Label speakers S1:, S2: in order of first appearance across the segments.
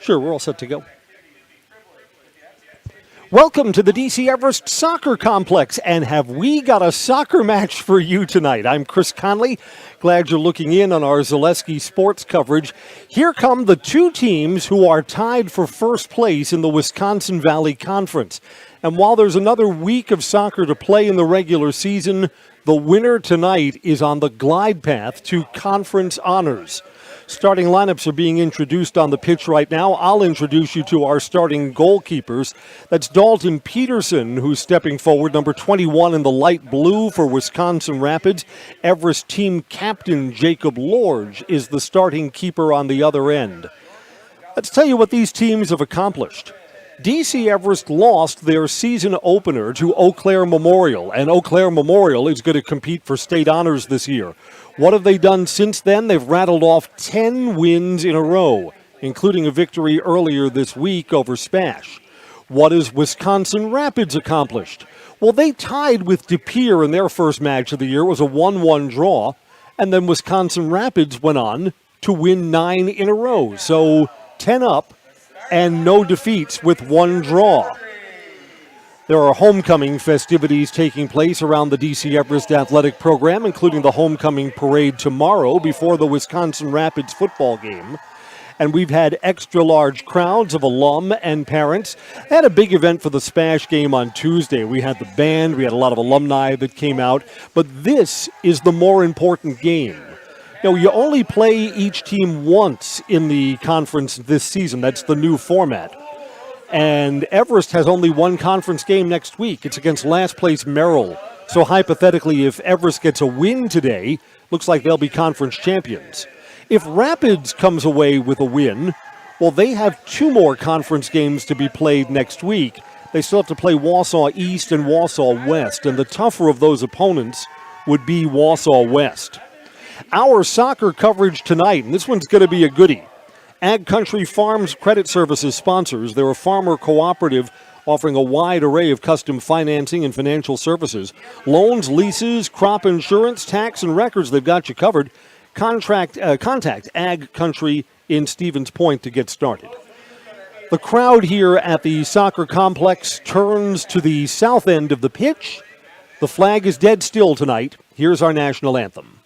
S1: Sure, we're all set to go. Welcome to the DC Everest Soccer Complex, and have we got a soccer match for you tonight? I'm Chris Conley. Glad you're looking in on our Zaleski sports coverage. Here come the two teams who are tied for first place in the Wisconsin Valley Conference. And while there's another week of soccer to play in the regular season, the winner tonight is on the glide path to conference honors. Starting lineups are being introduced on the pitch right now. I'll introduce you to our starting goalkeepers. That's Dalton Peterson, who's stepping forward, number 21 in the light blue for Wisconsin Rapids. Everest team captain Jacob Lorge is the starting keeper on the other end. Let's tell you what these teams have accomplished. DC Everest lost their season opener to Eau Claire Memorial, and Eau Claire Memorial is going to compete for state honors this year. What have they done since then? They've rattled off 10 wins in a row, including a victory earlier this week over Spash. What has Wisconsin Rapids accomplished? Well, they tied with De Pere in their first match of the year. It was a 1-1 draw, and then Wisconsin Rapids went on to win 9 in a row. So 10 up and no defeats with 1 draw. There are homecoming festivities taking place around the DC Everest athletic program, including the homecoming parade tomorrow before the Wisconsin Rapids football game. And we've had extra-large crowds of alum and parents. Had a big event for the Spash game on Tuesday. We had the band, we had a lot of alumni that came out. But this is the more important game. You only play each team once in the conference this season. That's the new format. And Everest has only one conference game next week. It's against last place Merrill. So hypothetically, if Everest gets a win today, looks like they'll be conference champions. If Rapids comes away with a win, well, they have 2 more conference games to be played next week. They still have to play Wausau East and Wausau West, and the tougher of those opponents would be Wausau West. Our soccer coverage tonight, and this one's going to be a goodie. Ag Country Farms Credit Services sponsors. They're a farmer cooperative offering a wide array of custom financing and financial services. Loans, leases, crop insurance, tax, and records. They've got you covered. Contact Ag Country in Stevens Point to get started. The crowd here at the soccer complex turns to the south end of the pitch. The flag is dead still tonight. Here's our national anthem.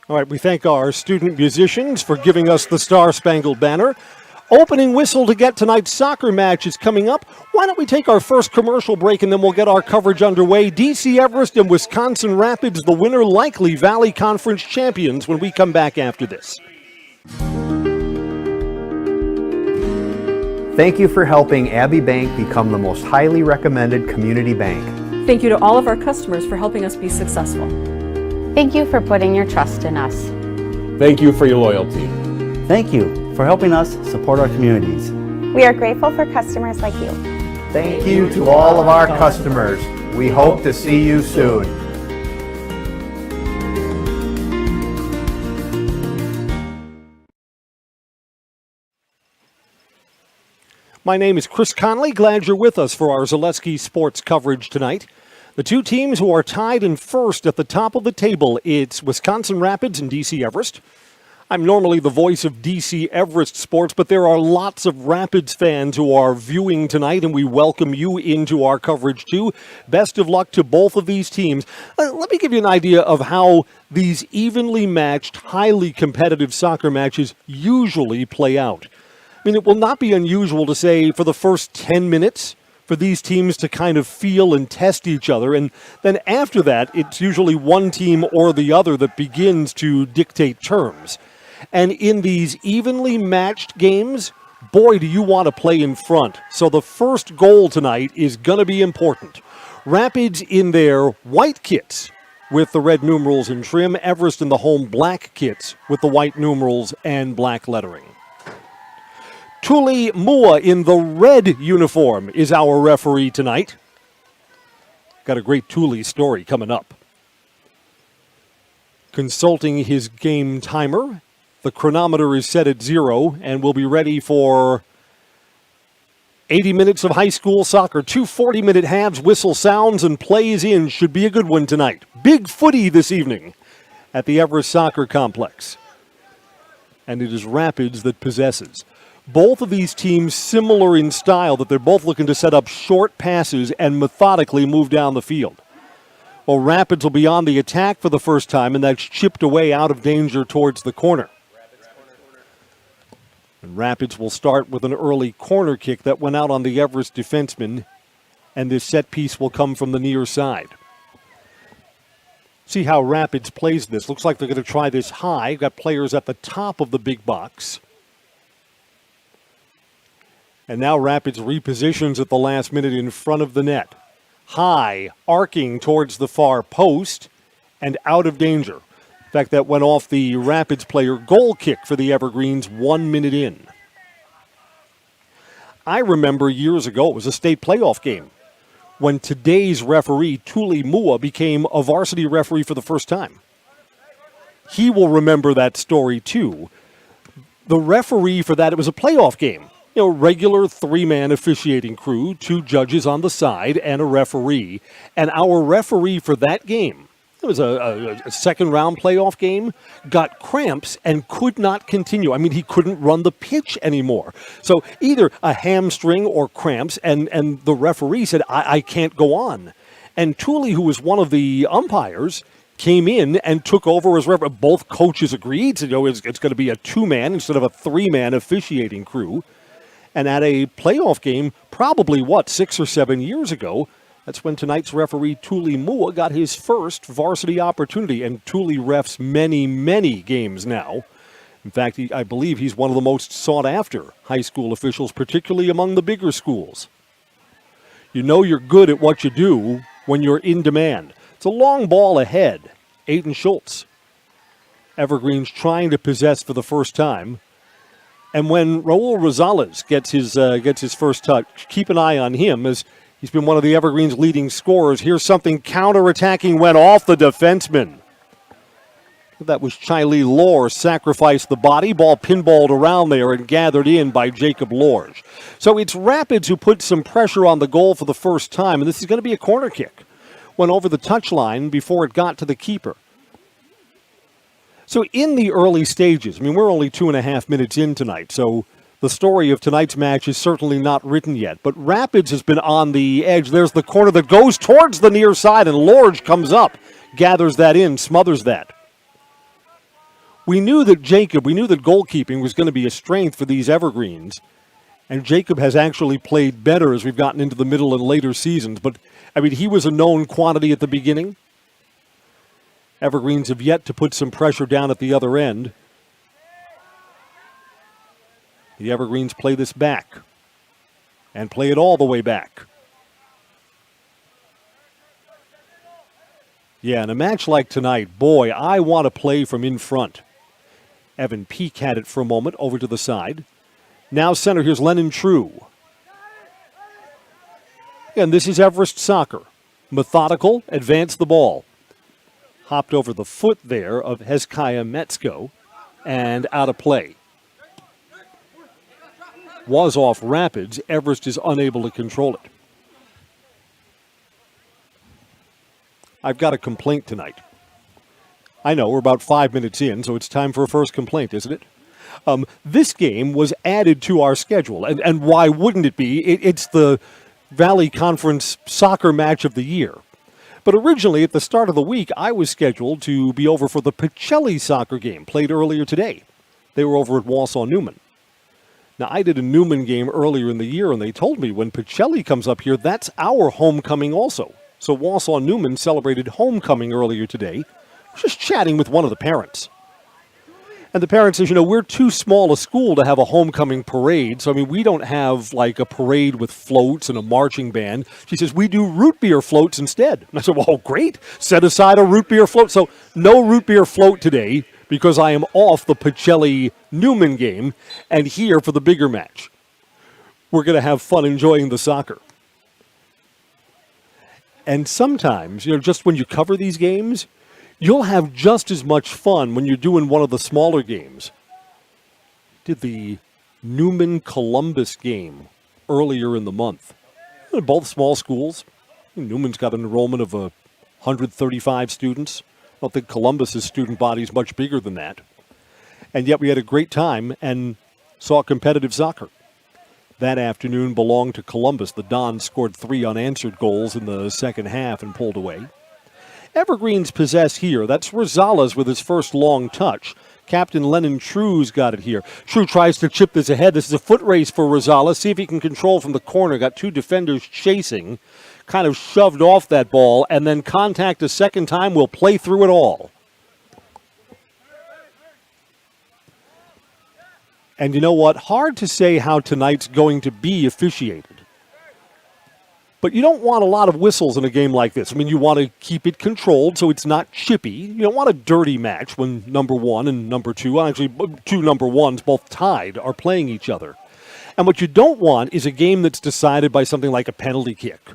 S1: All right, we thank our student musicians for giving us the Star-Spangled Banner. Opening whistle to get tonight's soccer match is coming up. Why don't we take our first commercial break and then we'll get our coverage underway. DC Everest and Wisconsin Rapids, the winner likely Valley Conference champions when we come back after this.
S2: Thank you for helping Abbey Bank become the most highly recommended community bank.
S3: Thank you to all of our customers for helping us be successful.
S4: Thank you for putting your trust in us.
S5: Thank you for your loyalty.
S6: Thank you for helping us support our communities.
S4: We are grateful for customers like you.
S2: Thank you to all of our customers. We hope to see you soon.
S1: My name is Chris Conley. Glad you're with us for our Zaleski sports coverage tonight. The two teams who are tied in first at the top of the table, it's Wisconsin Rapids and DC Everest. I'm normally the voice of DC Everest sports, but there are lots of Rapids fans who are viewing tonight, and we welcome you into our coverage too. Best of luck to both of these teams. Let me give you an idea of how these evenly matched, highly competitive soccer matches usually play out. I mean, it will not be unusual to say for the first 10 minutes for these teams to kind of feel and test each other. And then after that, it's usually one team or the other that begins to dictate terms. And in these evenly matched games, boy, do you want to play in front. So the first goal tonight is going to be important. Rapids in their white kits with the red numerals and trim. Everest in the home black kits with the white numerals and black lettering. Tuli Mua in the red uniform is our referee tonight. Got a great Tuli story coming up. Consulting his game timer. The chronometer is set at 0 and we'll be ready for 80 minutes of high school soccer. 2 40-minute halves, whistle sounds, and plays in. Should be a good one tonight. Big footy this evening at the Everest Soccer Complex. And it is Rapids that possesses. Both of these teams similar in style, that they're both looking to set up short passes and methodically move down the field. Well, Rapids will be on the attack for the first time, and that's chipped away out of danger towards the corner. And Rapids will start with an early corner kick that went out on the Everest defenseman, and this set piece will come from the near side. See how Rapids plays this. Looks like they're going to try this high. Got players at the top of the big box. And now Rapids repositions at the last minute in front of the net. High, arcing towards the far post, and out of danger. In fact, that went off the Rapids player goal kick for the Evergreens 1 minute in. I remember years ago, it was a state playoff game, when today's referee, Tuli Mua, became a varsity referee for the first time. He will remember that story too. The referee for that, it was a playoff game. You know, regular 3-man officiating crew, 2 judges on the side, and a referee. And our referee for that game, it was a second-round playoff game, got cramps and could not continue. I mean, he couldn't run the pitch anymore. So either a hamstring or cramps, and the referee said, I can't go on. And Tuli, who was one of the umpires, came in and took over as referee. Both coaches agreed. So, you know, it's going to be a 2-man instead of a 3-man officiating crew. And at a playoff game, probably, 6 or 7 years ago, that's when tonight's referee, Tuli Mua, got his first varsity opportunity. And Tuli refs many, many games now. In fact, I believe he's one of the most sought-after high school officials, particularly among the bigger schools. You know you're good at what you do when you're in demand. It's a long ball ahead. Aiden Schultz. Evergreens trying to possess for the first time. And when Raul Rosales gets his first touch, keep an eye on him, as he's been one of the Evergreens' leading scorers. Here's something counterattacking, went off the defenseman. That was Chiley Lore, sacrificed the body, ball pinballed around there and gathered in by Jacob Lorge. So it's Rapids who put some pressure on the goal for the first time, and this is going to be a corner kick. Went over the touchline before it got to the keeper. So in the early stages, I mean, we're only 2.5 minutes in tonight, so the story of tonight's match is certainly not written yet. But Rapids has been on the edge. There's the corner that goes towards the near side, and Lorge comes up, gathers that in, smothers that. We knew that goalkeeping was going to be a strength for these Evergreens, and Jacob has actually played better as we've gotten into the middle and later seasons. But, I mean, he was a known quantity at the beginning. Evergreens have yet to put some pressure down at the other end. The Evergreens play this back and play it all the way back. Yeah, in a match like tonight, boy, I want to play from in front. Evan Peak had it for a moment over to the side. Now center, here's Lennon True. And this is Everest soccer. Methodical, advance the ball. Hopped over the foot there of Hezekiah Metzko and out of play. Was off Rapids. Everest is unable to control it. I've got a complaint tonight. I know, we're about 5 minutes in, so it's time for a first complaint, isn't it? This game was added to our schedule, and why wouldn't it be? It's the Valley Conference soccer match of the year. But originally, at the start of the week, I was scheduled to be over for the Pacelli soccer game, played earlier today. They were over at Wausau-Newman. Now, I did a Newman game earlier in the year, and they told me when Pacelli comes up here, that's our homecoming also. So Wausau-Newman celebrated homecoming earlier today. I was just chatting with one of the parents. And the parent says, we're too small a school to have a homecoming parade. So, we don't have like a parade with floats and a marching band. She says, we do root beer floats instead. And I said, well, great. Set aside a root beer float. So, no root beer float today because I am off the Pacelli-Newman game and here for the bigger match. We're going to have fun enjoying the soccer. And sometimes, just when you cover these games, you'll have just as much fun when you're doing one of the smaller games. Did the Newman-Columbus game earlier in the month. They're both small schools. Newman's got an enrollment of 135 students. I don't think Columbus's student body is much bigger than that. And yet we had a great time and saw competitive soccer. That afternoon belonged to Columbus. The Dons scored 3 unanswered goals in the second half and pulled away. Evergreen's possess here. That's Rosales with his first long touch. Captain Lennon True's got it here. True tries to chip this ahead. This is a foot race for Rosales. See if he can control from the corner. Got 2 defenders chasing. Kind of shoved off that ball. And then contact a second time will play through it all. And you know what? Hard to say how tonight's going to be officiated. But you don't want a lot of whistles in a game like this. You want to keep it controlled so it's not chippy. You don't want a dirty match when number 1 and number 2, actually 2 number 1s, both tied, are playing each other. And what you don't want is a game that's decided by something like a penalty kick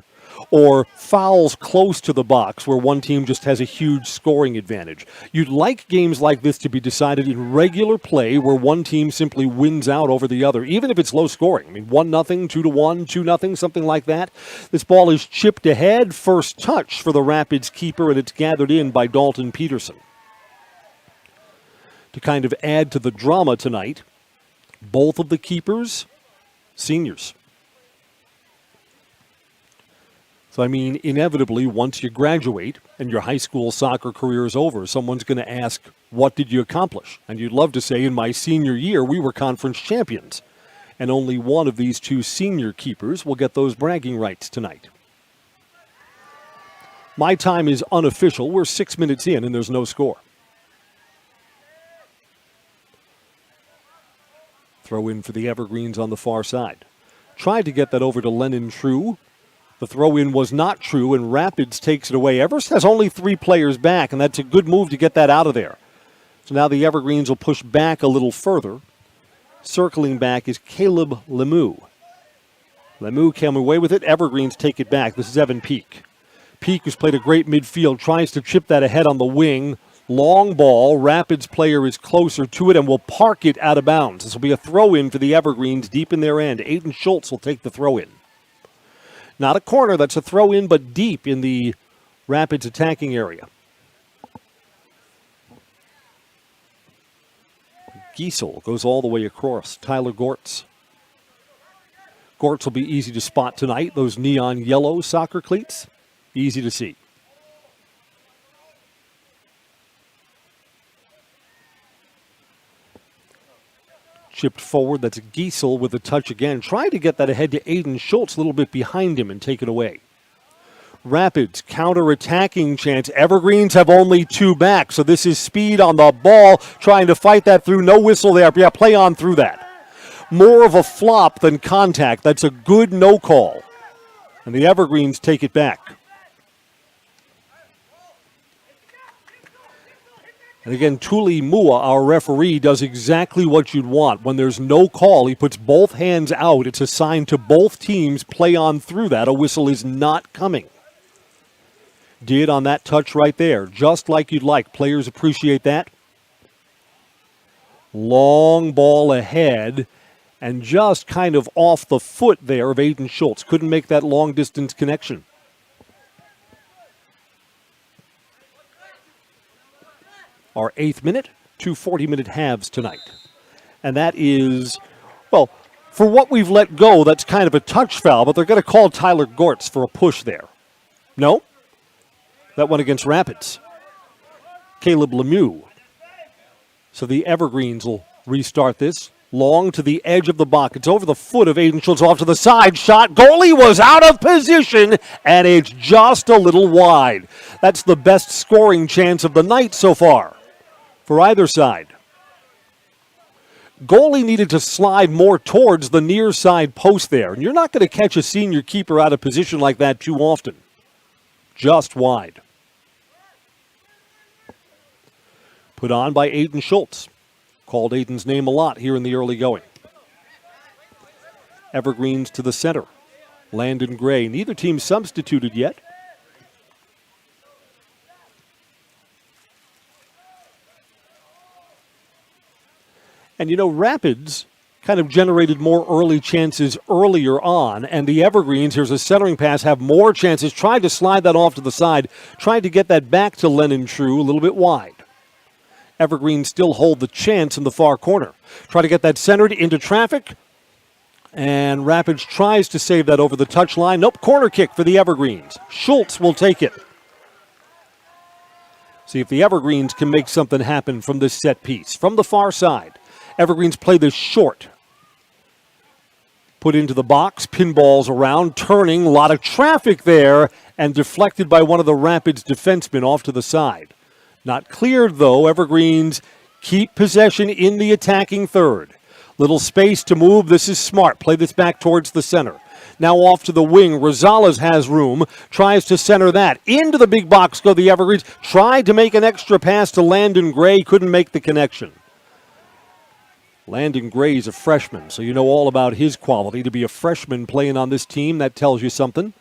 S1: or fouls close to the box where one team just has a huge scoring advantage. You'd like games like this to be decided in regular play where one team simply wins out over the other, even if it's low scoring. 1-0, 2-1, 2-0, something like that. This ball is chipped ahead, first touch for the Rapids keeper, and it's gathered in by Dalton Peterson. To kind of add to the drama tonight, both of the keepers, seniors. So, inevitably, once you graduate and your high school soccer career is over, someone's going to ask, what did you accomplish? And you'd love to say, in my senior year, we were conference champions. And only one of these 2 senior keepers will get those bragging rights tonight. My time is unofficial. We're 6 minutes in, and there's no score. Throw in for the Evergreens on the far side. Tried to get that over to Lennon True. The throw-in was not true, and Rapids takes it away. Everest has only 3 players back, and that's a good move to get that out of there. So now the Evergreens will push back a little further. Circling back is Caleb Lemieux. Lemieux came away with it. Evergreens take it back. This is Evan Peak. Peak, who's played a great midfield, tries to chip that ahead on the wing. Long ball. Rapids player is closer to it and will park it out of bounds. This will be a throw-in for the Evergreens deep in their end. Aiden Schultz will take the throw-in. Not a corner, that's a throw-in, but deep in the Rapids attacking area. Giesel goes all the way across. Tyler Gortz. Gortz will be easy to spot tonight. Those neon yellow soccer cleats, easy to see. Chipped forward, that's Giesel with a touch again. Trying to get that ahead to Aiden Schultz, a little bit behind him and take it away. Rapids counter-attacking chance. Evergreens have only 2 back, so this is speed on the ball, trying to fight that through. No whistle there. Yeah, play on through that. More of a flop than contact. That's a good no call. And the Evergreens take it back. And again, Tuli Mua, our referee, does exactly what you'd want. When there's no call, he puts both hands out. It's a sign to both teams, play on through that. A whistle is not coming. Did on that touch right there, just like you'd like. Players appreciate that. Long ball ahead, and just kind of off the foot there of Aiden Schultz. Couldn't make that long-distance connection. our 8th minute, 2 40-minute halves tonight. And that is, well, for what we've let go, that's kind of a touch foul, but they're going to call Tyler Gortz for a push there. No? That went against Rapids. Caleb Lemieux. So the Evergreens will restart this. Long to the edge of the box. It's over the foot of Aiden Schultz, off to the side. Shot. Goalie was out of position, and it's just a little wide. That's the best scoring chance of the night so far for either side. Goalie needed to slide more towards the near side post there, and you're not going to catch a senior keeper out of position like that too often. Just wide. Put on by Aiden Schultz. Called Aiden's name a lot here in the early going. Evergreens to the center. Landon Gray. Neither team substituted yet. And you know, Rapids kind of generated more early chances earlier on, and the Evergreens, here's a centering pass, have more chances. Tried to slide that off to the side. Tried to get that back to Lennon True, a little bit wide. Evergreens still hold the chance in the far corner. Try to get that centered into traffic. And Rapids tries to save that over the touchline. Nope, corner kick for the Evergreens. Schultz will take it. See if the Evergreens can make something happen from this set piece. From the far side, Evergreens play this short. Put into the box, pinballs around, turning, a lot of traffic there, and deflected by one of the Rapids defensemen off to the side. Not cleared, though. Evergreens keep possession in the attacking third. Little space to move. This is smart. Play this back towards the center. Now off to the wing. Rosales has room. Tries to center that. Into the big box go the Evergreens. Tried to make an extra pass to Landon Gray. Couldn't make the connection. Landon Gray's a freshman, so you know all about his quality. To be a freshman playing on this team, that tells you something.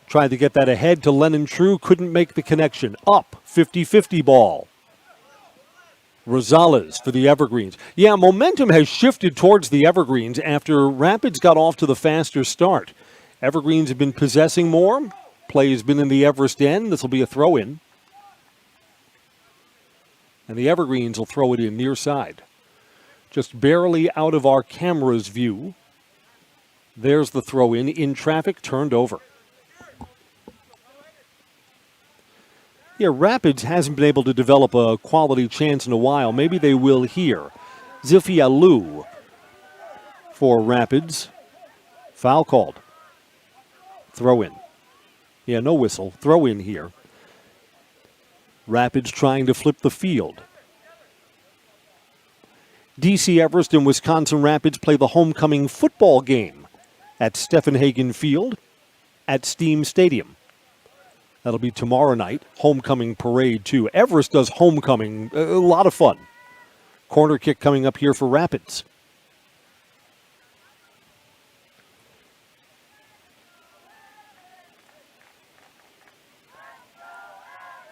S1: Tried to get that ahead to Lennon True. Couldn't make the connection. Up. 50-50 ball. Rosales for the Evergreens. Yeah, momentum has shifted towards the Evergreens after Rapids got off to the faster start. Evergreens have been possessing more. Play has been in the Everest end. This will be a throw-in. And the Evergreens will throw it in near side. Just barely out of our camera's view. There's the throw-in. In traffic, turned over. Yeah, Rapids hasn't been able to develop a quality chance in a while. Maybe they will here. Zilfi Alou for Rapids. Foul called. Throw in. Yeah, no whistle. Throw in here. Rapids trying to flip the field. DC Everest and Wisconsin Rapids play the homecoming football game at Stephen Hagen Field at Steam Stadium. That'll be tomorrow night. Homecoming parade, too. Everest does homecoming. A lot of fun. Corner kick coming up here for Rapids.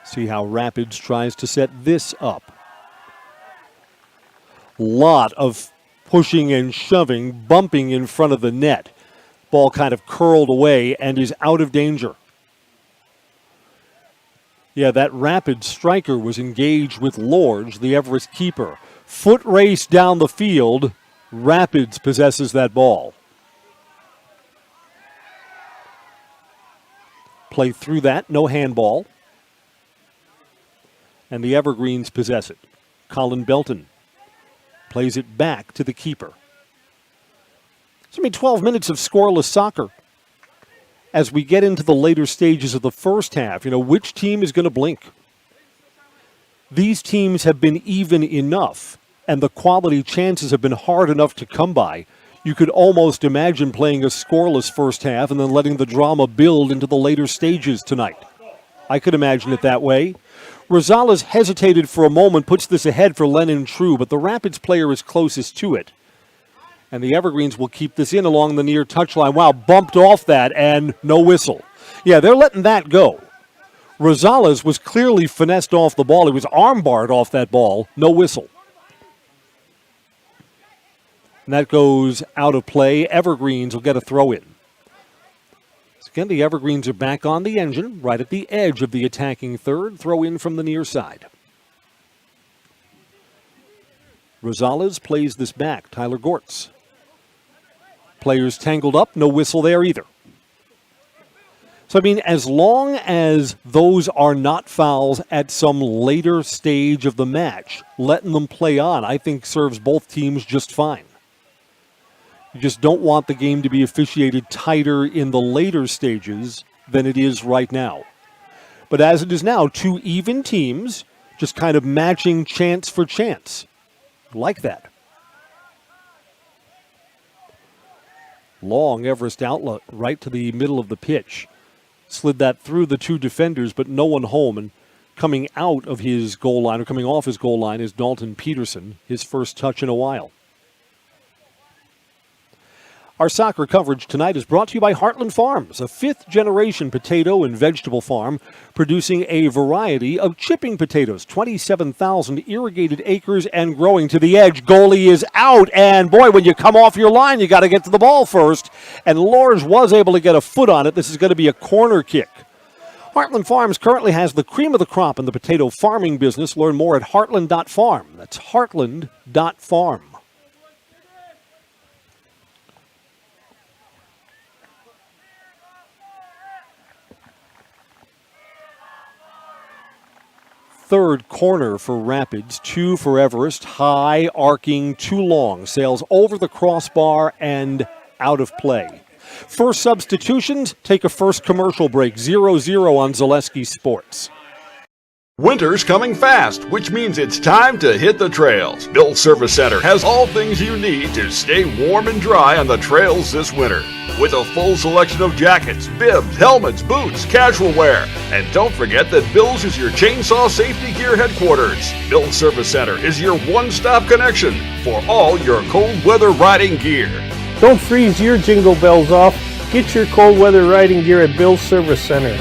S1: See how Rapids tries to set this up. Lot of pushing and shoving, bumping in front of the net. Ball kind of curled away and is out of danger. Yeah, that Rapids striker was engaged with Lorge, the Everest keeper. Foot race down the field. Rapids possesses that ball. Play through that, no handball. And the Evergreens possess it. Colin Belton plays it back to the keeper. It's going to be 12 minutes of scoreless soccer. As we get into the later stages of the first half, you know, which team is going to blink? These teams have been even enough, and the quality chances have been hard enough to come by. You could almost imagine playing a scoreless first half and then letting the drama build into the later stages tonight. I could imagine it that way. Rosales hesitated for a moment, puts this ahead for Lennon True, but the Rapids player is closest to it. And the Evergreens will keep this in along the near touchline. Wow, bumped off that and no whistle. Yeah, they're letting that go. Rosales was clearly finessed off the ball. He was armbarred off that ball. No whistle. And that goes out of play. Evergreens will get a throw in. So again, the Evergreens are back on the engine, right at the edge of the attacking third. Throw in from the near side. Rosales plays this back. Tyler Gortz. Players tangled up, no whistle there either. So, I mean, as long as those are not fouls at some later stage of the match, letting them play on, I think serves both teams just fine. You just don't want the game to be officiated tighter in the later stages than it is right now. But as it is now, two even teams just kind of matching chance for chance. Like that. Long Everest outlet right to the middle of the pitch. Slid that through the two defenders, but no one home. And coming out of his goal line, or coming off his goal line, is Dalton Peterson, his first touch in a while. Our soccer coverage tonight is brought to you by Heartland Farms, a fifth-generation potato and vegetable farm producing a variety of chipping potatoes. 27,000 irrigated acres and growing to the edge. Goalie is out, and boy, when you come off your line, you got to get to the ball first. And Lorge was able to get a foot on it. This is going to be a corner kick. Heartland Farms currently has the cream of the crop in the potato farming business. Learn more at heartland.farm. That's heartland.farm. Third corner for Rapids, 2 for Everest, high, arcing, too long, sails over the crossbar and out of play. First substitutions, take a first commercial break, 0-0 on Zaleski Sports.
S7: Winter's coming fast, which means it's time to hit the trails. Bill's Service Center has all things you need to stay warm and dry on the trails this winter. With a full selection of jackets, bibs, helmets, boots, casual wear. And don't forget that Bill's is your chainsaw safety gear headquarters. Bill's Service Center is your one-stop connection for all your cold weather riding gear.
S8: Don't freeze your jingle bells off. Get your cold weather riding gear at Bill's Service Center.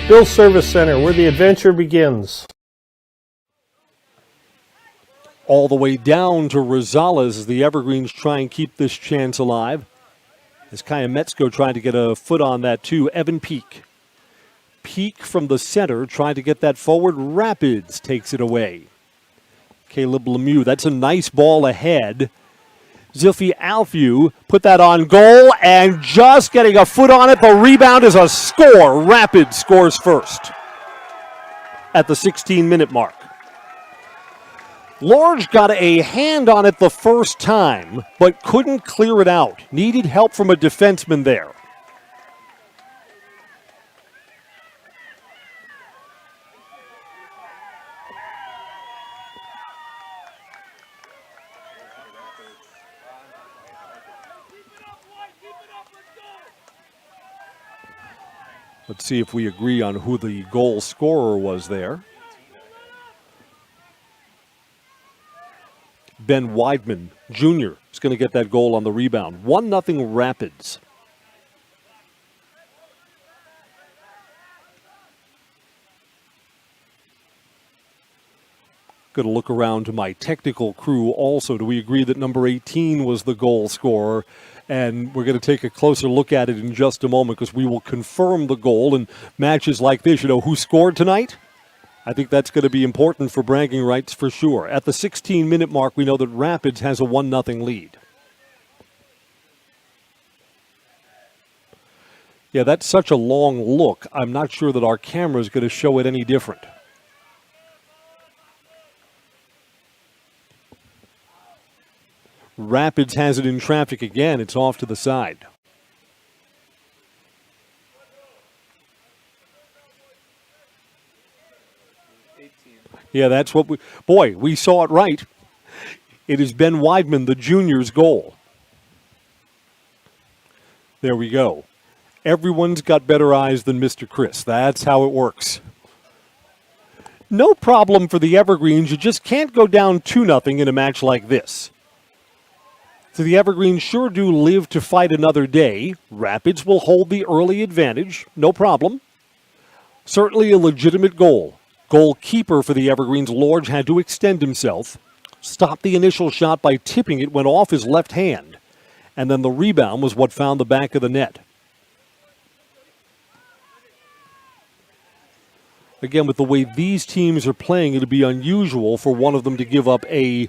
S8: Bill's Service Center, where the adventure begins.
S1: All the way down to Rosales as the Evergreens try and keep this chance alive. As Kaya Metzko tried to get a foot on that too. Evan Peak. Peak from the center trying to get that forward. Rapids takes it away. Caleb Lemieux, that's a nice ball ahead. Zilfi Alfieu put that on goal and just getting a foot on it. The rebound is a score. Rapids scores first at the 16-minute mark. Lorge got a hand on it the first time, but couldn't clear it out. Needed help from a defenseman there. Let's see if we agree on who the goal scorer was there. Ben Weidman, Jr. is going to get that goal on the rebound. 1-0 Rapids. Going to look around to my technical crew also. Do we agree that number 18 was the goal scorer? And we're going to take a closer look at it in just a moment because we will confirm the goal in matches like this. You know, who scored tonight? I think that's going to be important for bragging rights for sure. At the 16-minute mark, we know that Rapids has a 1-0 lead. Yeah, that's such a long look. I'm not sure that our camera is going to show it any different. Rapids has it in traffic again. It's off to the side. Yeah, that's what we saw it right. It is Ben Weidman, the junior's goal. There we go. Everyone's got better eyes than Mr. Chris. That's how it works. No problem for the Evergreens. You just can't go down 2-0 in a match like this. So the Evergreens sure do live to fight another day. Rapids will hold the early advantage. No problem. Certainly a legitimate goal. Goalkeeper for the Evergreens, Lorge, had to extend himself. Stopped the initial shot by tipping it, went off his left hand. And then the rebound was what found the back of the net. Again, with the way these teams are playing, it would be unusual for one of them to give up a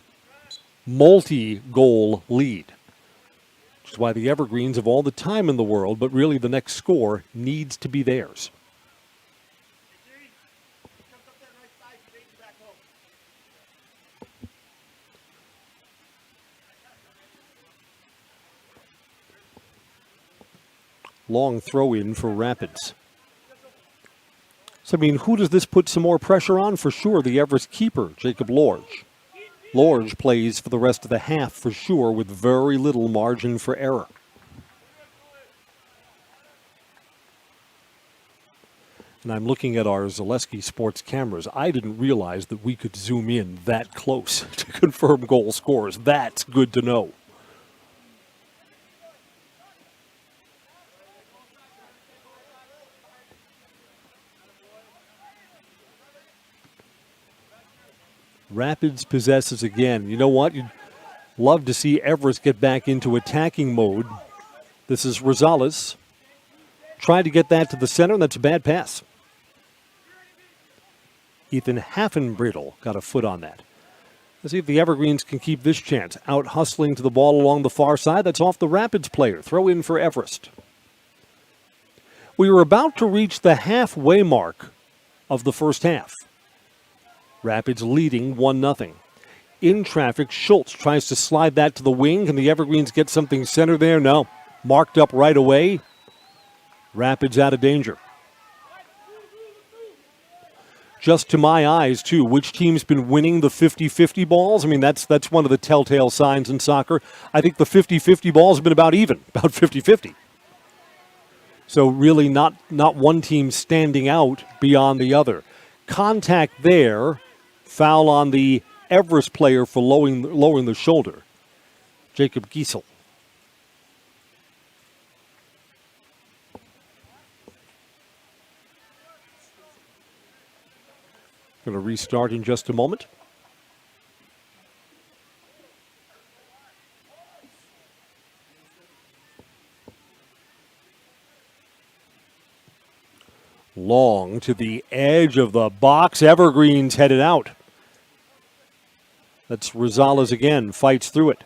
S1: multi-goal lead. Which is why the Evergreens have all the time in the world, but really the next score needs to be theirs. Long throw in for Rapids. So, I mean, who does this put some more pressure on? For sure, the Everest keeper, Jacob Lorge. Lorge plays for the rest of the half for sure with very little margin for error. And I'm looking at our Zaleski Sports cameras. I didn't realize that we could zoom in that close to confirm goal scores. That's good to know. Rapids possesses again. You know what? You'd love to see Everest get back into attacking mode. This is Rosales. Tried to get that to the center, and that's a bad pass. Ethan Haffenbrittle got a foot on that. Let's see if the Evergreens can keep this chance. Out hustling to the ball along the far side. That's off the Rapids player. Throw in for Everest. We were about to reach the halfway mark of the first half. Rapids leading 1-0. In traffic, Schultz tries to slide that to the wing. Can the Evergreens get something center there? No. Marked up right away. Rapids out of danger. Just to my eyes, too, which team's been winning the 50-50 balls? I mean, that's one of the telltale signs in soccer. I think the 50-50 balls have been about even, about 50-50. So really not one team standing out beyond the other. Contact there. Foul on the Everest player for lowering the shoulder. Jacob Giesel. Going to restart in just a moment. Long to the edge of the box. Evergreens headed out. That's Rosales again, fights through it.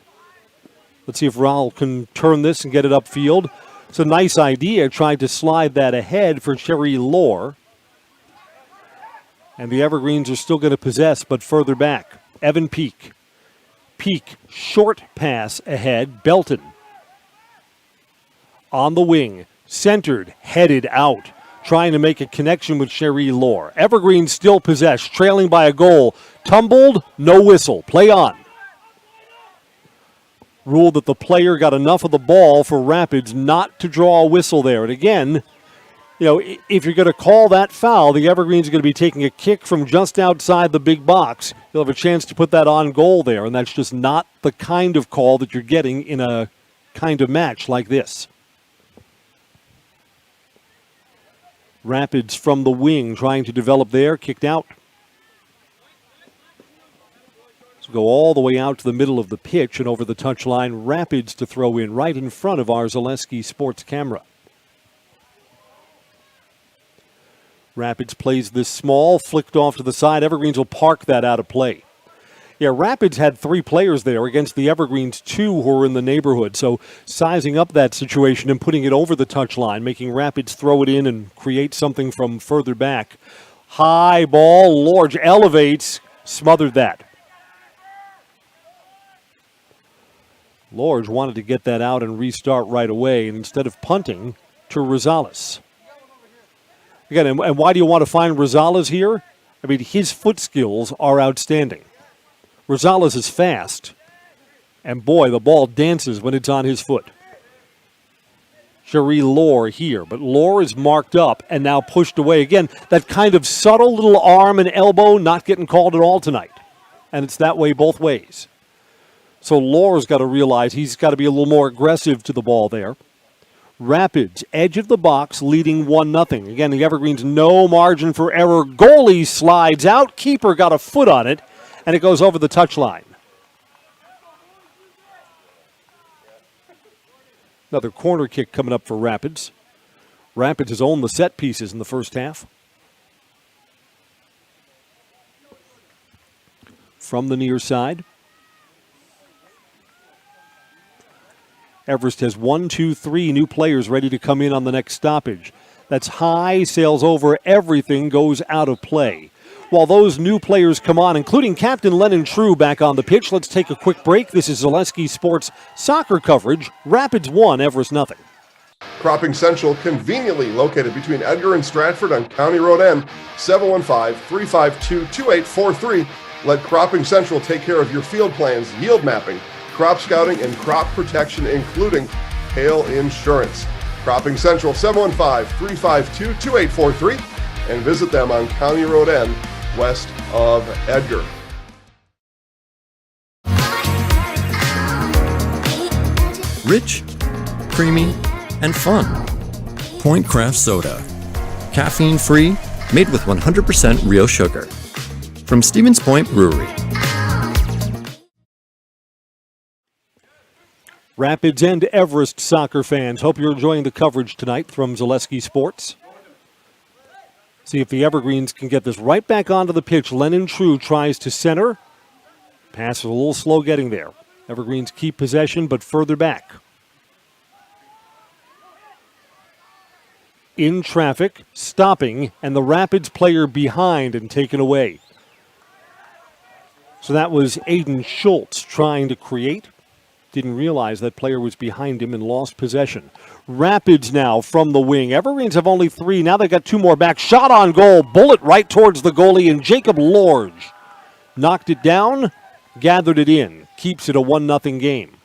S1: Let's see if Raul can turn this and get it upfield. It's a nice idea. Tried to slide that ahead for Sherry Lohr. And the Evergreens are still going to possess, but further back. Evan Peak. Peak, short pass ahead. Belton. On the wing, centered, headed out. Trying to make a connection with Sherry Lohr. Evergreen still possessed, trailing by a goal. Tumbled, no whistle. Play on. Ruled that the player got enough of the ball for Rapids not to draw a whistle there. And again, you know, if you're going to call that foul, the Evergreens are going to be taking a kick from just outside the big box. You'll have a chance to put that on goal there, and that's just not the kind of call that you're getting in a kind of match like this. Rapids from the wing trying to develop there, kicked out. So go all the way out to the middle of the pitch and over the touchline. Rapids to throw in right in front of our Zaleski Sports camera. Rapids plays this small, flicked off to the side. Evergreens will park that out of play. Yeah, Rapids had 3 players there against the Evergreens, 2 who were in the neighborhood. So sizing up that situation and putting it over the touchline, making Rapids throw it in and create something from further back. High ball, Lorge elevates, smothered that. Lorge wanted to get that out and restart right away, and instead of punting to Rosales. Again, and why do you want to find Rosales here? I mean, his foot skills are outstanding. Rosales is fast, and boy, the ball dances when it's on his foot. Sherry Lohr here, but Lohr is marked up and now pushed away. Again, that kind of subtle little arm and elbow not getting called at all tonight, and it's that way both ways. So Lohr's got to realize he's got to be a little more aggressive to the ball there. Rapids, edge of the box, leading 1-0. Again, the Evergreens, no margin for error. Goalie slides out. Keeper got a foot on it, and it goes over the touchline. Another corner kick coming up for Rapids. Rapids has owned the set pieces in the first half. From the near side. Everest has 1, 2, 3 new players ready to come in on the next stoppage. That's high, sails over everything, goes out of play. While those new players come on, including Captain Lennon True back on the pitch, let's take a quick break. This is Zaleski Sports soccer coverage. Rapids 1, Everest nothing.
S9: Cropping Central, conveniently located between Edgar and Stratford on County Road N, 715-352-2843. Let Cropping Central take care of your field plans, yield mapping, crop scouting, and crop protection, including hail insurance. Cropping Central, 715-352-2843, and visit them on County Road N, west of Edgar.
S10: Rich, creamy, and fun. Point Craft Soda. Caffeine-free, made with 100% real sugar. From Stevens Point Brewery.
S1: Rapids and Everest soccer fans, hope you're enjoying the coverage tonight from Zaleski Sports. See if the Evergreens can get this right back onto the pitch. Lennon True tries to center. Pass is a little slow getting there. Evergreens keep possession, but further back. In traffic, stopping, and the Rapids player behind and taken away. So that was Aiden Schultz trying to create. Didn't realize that player was behind him and lost possession. Rapids now from the wing. Evergreens have only 3. Now they've got 2 more back. Shot on goal. Bullet right towards the goalie, and Jacob Lorge knocked it down, gathered it in. Keeps it a 1-0 game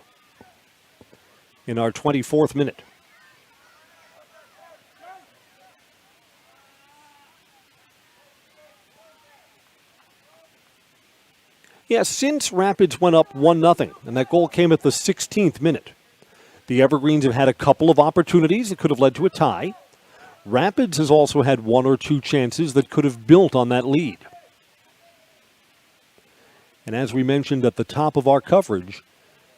S1: in our 24th minute. Yes, since Rapids went up 1-0, and that goal came at the 16th minute, the Evergreens have had a couple of opportunities that could have led to a tie. Rapids has also had 1 or 2 chances that could have built on that lead. And as we mentioned at the top of our coverage,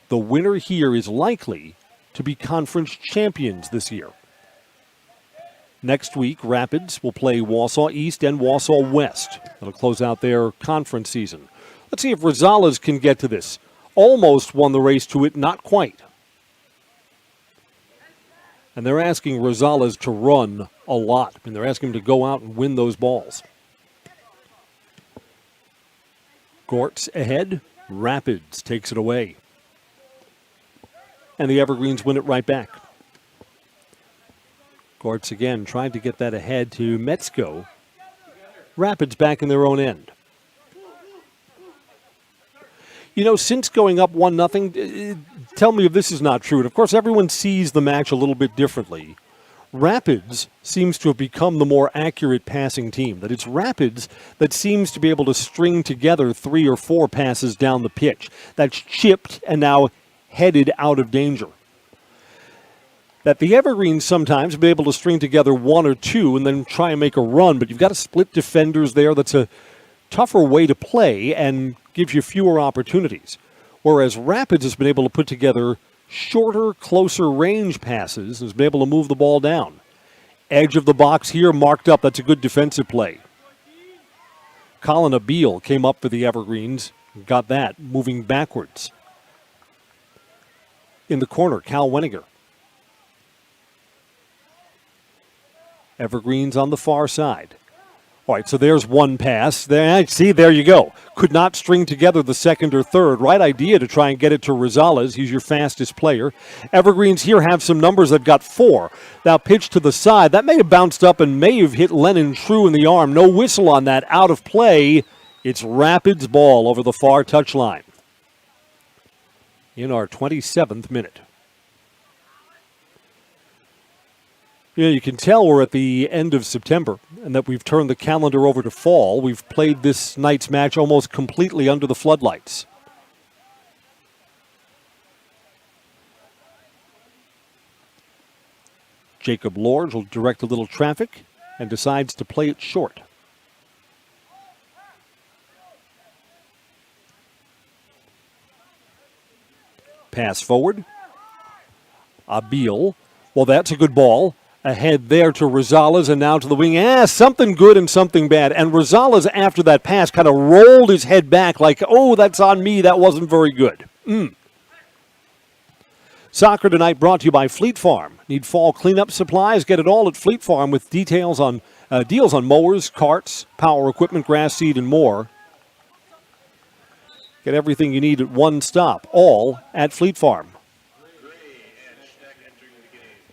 S1: the winner here is likely to be conference champions this year. Next week, Rapids will play Wausau East and Wausau West. That'll close out their conference season. Let's see if Rosales can get to this. Almost won the race to it, not quite. And they're asking Rosales to run a lot. And they're asking him to go out and win those balls. Gortz ahead. Rapids takes it away. And the Evergreens win it right back. Gortz again tried to get that ahead to Metzko. Rapids back in their own end. You know, since going up 1-0, tell me if this is not true. And of course, everyone sees the match a little bit differently. Rapids seems to have become the more accurate passing team. That it's Rapids that seems to be able to string together 3 or 4 passes down the pitch. That's chipped and now headed out of danger. That the Evergreens sometimes have been able to string together 1 or 2 and then try and make a run, but you've got to split defenders there. That's a tougher way to play and gives you fewer opportunities. Whereas Rapids has been able to put together shorter, closer range passes and has been able to move the ball down. Edge of the box here marked up. That's a good defensive play. Colin Abiel came up for the Evergreens. Got that, moving backwards. In the corner, Cal Weniger. Evergreens on the far side. All right, so there's one pass. There, see, there you go. Could not string together the second or third. Right idea to try and get it to Rosales. He's your fastest player. Evergreens here have some numbers. They've got 4. Now pitch to the side. That may have bounced up and may have hit Lennon True in the arm. No whistle on that. Out of play. It's Rapids ball over the far touchline. In our 27th minute. You know, you can tell we're at the end of September and that we've turned the calendar over to fall. We've played this night's match almost completely under the floodlights. Jacob Lorge will direct a little traffic and decides to play it short. Pass forward. Abiel. Well, that's a good ball. Ahead there to Rosales and now to the wing. Something good and something bad. And Rosales, after that pass, kind of rolled his head back like, oh, that's on me. That wasn't very good. Soccer tonight brought to you by Fleet Farm. Need fall cleanup supplies? Get it all at Fleet Farm with deals on mowers, carts, power equipment, grass seed, and more. Get everything you need at one stop, all at Fleet Farm.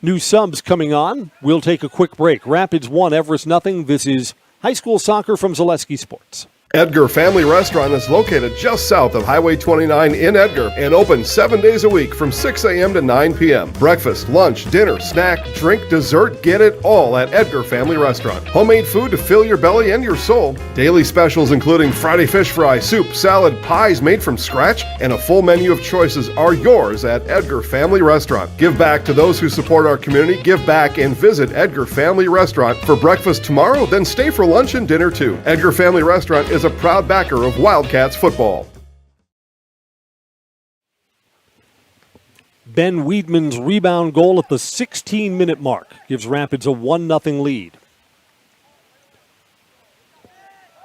S1: New subs coming on. We'll take a quick break. Rapids 1, Everest nothing. This is high school soccer from Zaleski Sports.
S9: Edgar Family Restaurant is located just south of Highway 29 in Edgar and open 7 days a week from 6 a.m. to 9 p.m. Breakfast, lunch, dinner, snack, drink, dessert, get it all at Edgar Family Restaurant. Homemade food to fill your belly and your soul. Daily specials including Friday fish fry, soup, salad, pies made from scratch, and a full menu of choices are yours at Edgar Family Restaurant. Give back to those who support our community. Give back and visit Edgar Family Restaurant for breakfast tomorrow, then stay for lunch and dinner too. Edgar Family Restaurant is a proud backer of Wildcats football.
S1: Ben Weedman's rebound goal at the 16-minute mark gives Rapids a 1-0 lead.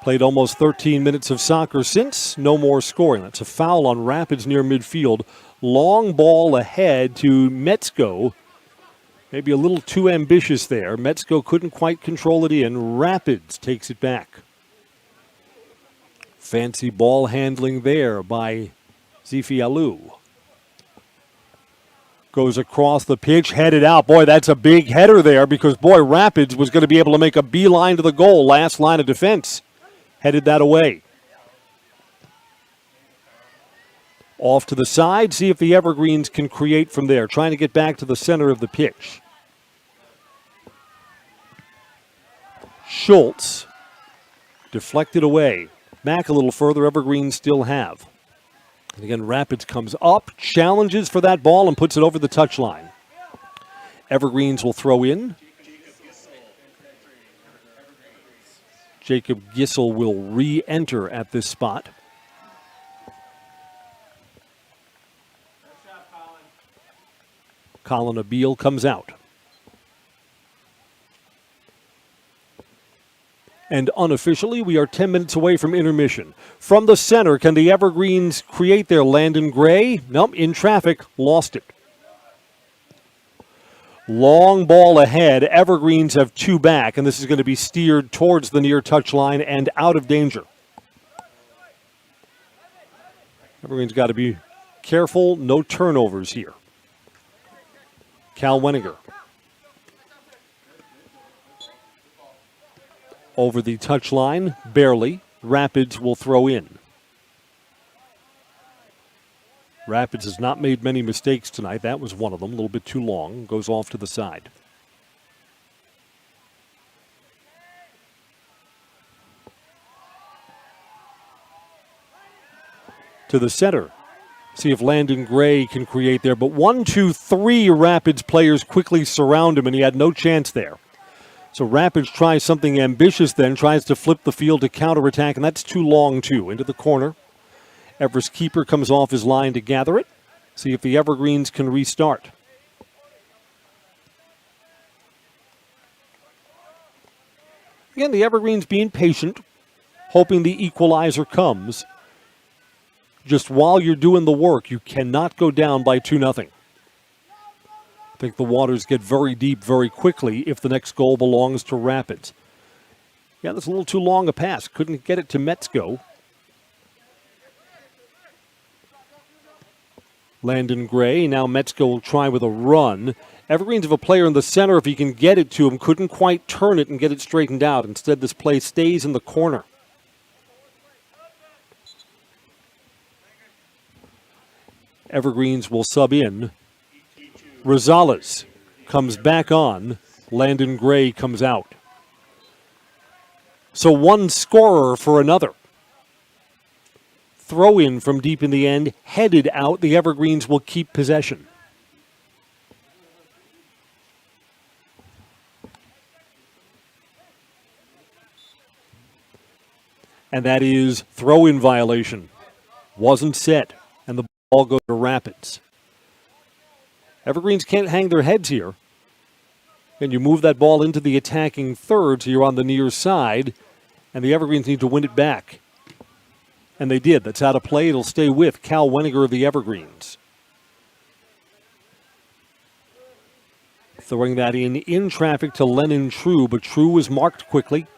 S1: Played almost 13 minutes of soccer since. No more scoring. That's a foul on Rapids near midfield. Long ball ahead to Metzko. Maybe a little too ambitious there. Metzko couldn't quite control it in. Rapids takes it back. Fancy ball handling there by Zifialu. Goes across the pitch, headed out. Boy, that's a big header there because, boy, Rapids was going to be able to make a beeline to the goal. Last line of defense. Headed that away. Off to the side, see if the Evergreens can create from there. Trying to get back to the center of the pitch. Schultz deflected away. Back a little further, Evergreens still have. And again, Rapids comes up, challenges for that ball, and puts it over the touchline. Evergreens will throw in. Jacob Gissel will re-enter at this spot. Colin Abiel comes out. And unofficially, we are 10 minutes away from intermission. From the center, can the Evergreens create their Landon Gray? Nope, in traffic, lost it. Long ball ahead. Evergreens have two back, and this is going to be steered towards the near touchline and out of danger. Evergreens got to be careful. No turnovers here. Cal Weniger. Over the touchline, barely. Rapids will throw in. Rapids has not made many mistakes tonight. That was one of them, a little bit too long. Goes off to the side. To the center. See if Landon Gray can create there. But 1, 2, 3 Rapids players quickly surround him, and he had no chance there. So Rapids tries something ambitious then, tries to flip the field to counterattack, and that's too long too. Into the corner. Everest keeper comes off his line to gather it. See if the Evergreens can restart. Again, the Evergreens being patient, hoping the equalizer comes. Just while you're doing the work, you cannot go down by 2-0. I think the waters get very deep very quickly if the next goal belongs to Rapids. Yeah, that's a little too long a pass. Couldn't get it to Metzko. Landon Gray. Now Metzko will try with a run. Evergreens have a player in the center. If he can get it to him, couldn't quite turn it and get it straightened out. Instead, this play stays in the corner. Evergreens will sub in. Rosales comes back on. Landon Gray comes out. So one scorer for another. Throw in from deep in the end, headed out. The Evergreens will keep possession. And that is throw-in violation. Wasn't set, and the ball goes to Rapids. Evergreens can't hang their heads here. And you move that ball into the attacking third, so you're on the near side, and the Evergreens need to win it back. And they did. That's out of play. It'll stay with Cal Weniger of the Evergreens. Throwing that in traffic to Lennon True, but True was marked quickly.